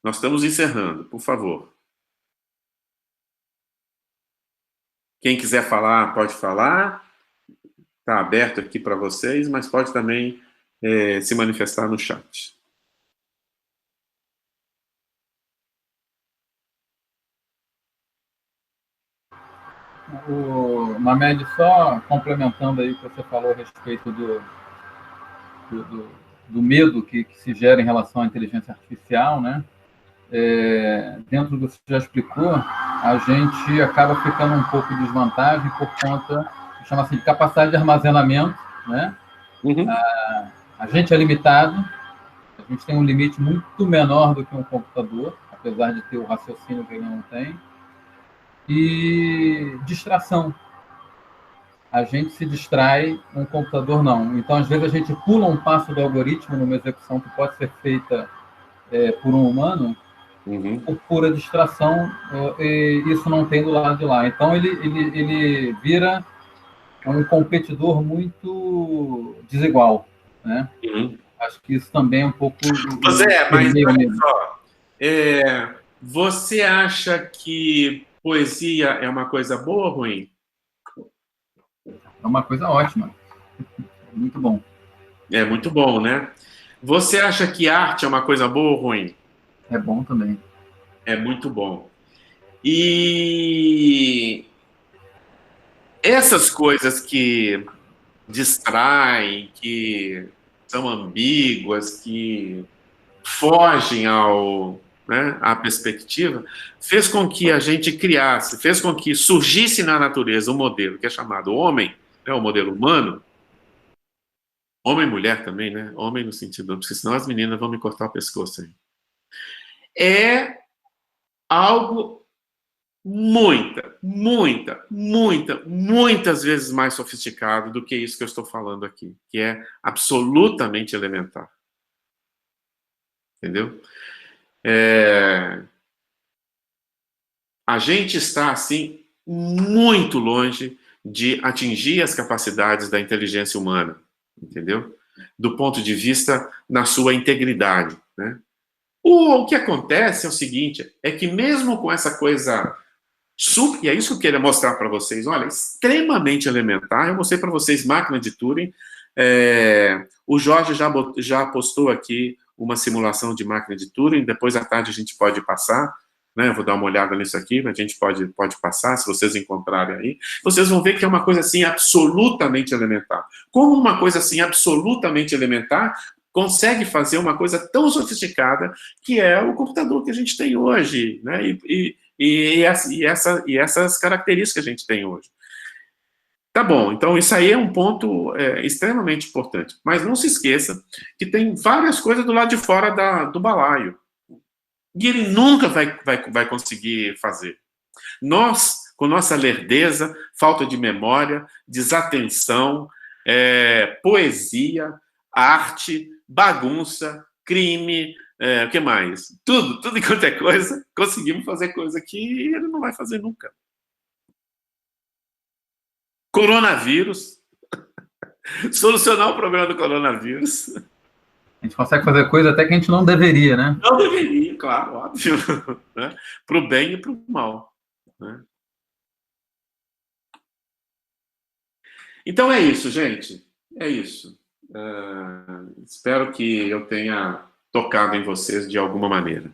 Nós estamos encerrando, por favor. Quem quiser falar, pode falar. Está aberto aqui para vocês, mas pode também se manifestar no chat. Mamed, só complementando aí o que você falou a respeito do medo que se gera em relação à inteligência artificial, né? Dentro do que você já explicou, a gente acaba ficando um pouco em desvantagem por conta, chama assim, de capacidade de armazenamento, né? Uhum. A gente é limitado, a gente tem um limite muito menor do que um computador, apesar de ter o raciocínio que ele não tem. E distração. A gente se distrai, um computador não. Então, às vezes, a gente pula um passo do algoritmo numa execução que pode ser feita por um humano, por pura distração, e isso não tem do lado de lá. Então, ele vira um competidor muito desigual, né? Acho que isso também é um pouco... Mas olha só, você acha que poesia é uma coisa boa ou ruim? É uma coisa ótima. Muito bom. É muito bom, né? Você acha que arte é uma coisa boa ou ruim? É bom também. É muito bom. E essas coisas que distraem, que são ambíguas, que fogem à perspectiva, fez com que a gente criasse, fez com que surgisse na natureza um modelo que é chamado homem, né, o modelo humano, homem e mulher também, né? Homem no sentido, porque senão as meninas vão me cortar o pescoço aí. É algo muitas vezes mais sofisticado do que isso que eu estou falando aqui, que é absolutamente elementar. Entendeu? A gente está, assim, muito longe de atingir as capacidades da inteligência humana, entendeu? Do ponto de vista na sua integridade, né? O que acontece é o seguinte, é que mesmo com essa coisa e é isso que eu queria mostrar para vocês, olha, extremamente elementar, eu mostrei para vocês máquina de Turing, o Jorge já postou aqui uma simulação de máquina de Turing, depois à tarde a gente pode passar, né? Eu vou dar uma olhada nisso aqui, a gente pode passar, se vocês encontrarem aí. Vocês vão ver que é uma coisa assim absolutamente elementar. Como uma coisa assim absolutamente elementar consegue fazer uma coisa tão sofisticada que é o computador que a gente tem hoje, né? E essas características que a gente tem hoje. Tá bom, então isso aí é um ponto extremamente importante. Mas não se esqueça que tem várias coisas do lado de fora do balaio. E ele nunca vai conseguir fazer. Nós, com nossa lerdeza, falta de memória, desatenção, poesia, arte, bagunça, crime, o que mais? Tudo enquanto é coisa, conseguimos fazer coisa que ele não vai fazer nunca. Coronavírus. Solucionar o problema do coronavírus. A gente consegue fazer coisa até que a gente não deveria, né? Não deveria, claro, óbvio. Né? Para o bem e para o mal. Né? Então é isso, gente. É isso. Espero que eu tenha tocado em vocês de alguma maneira.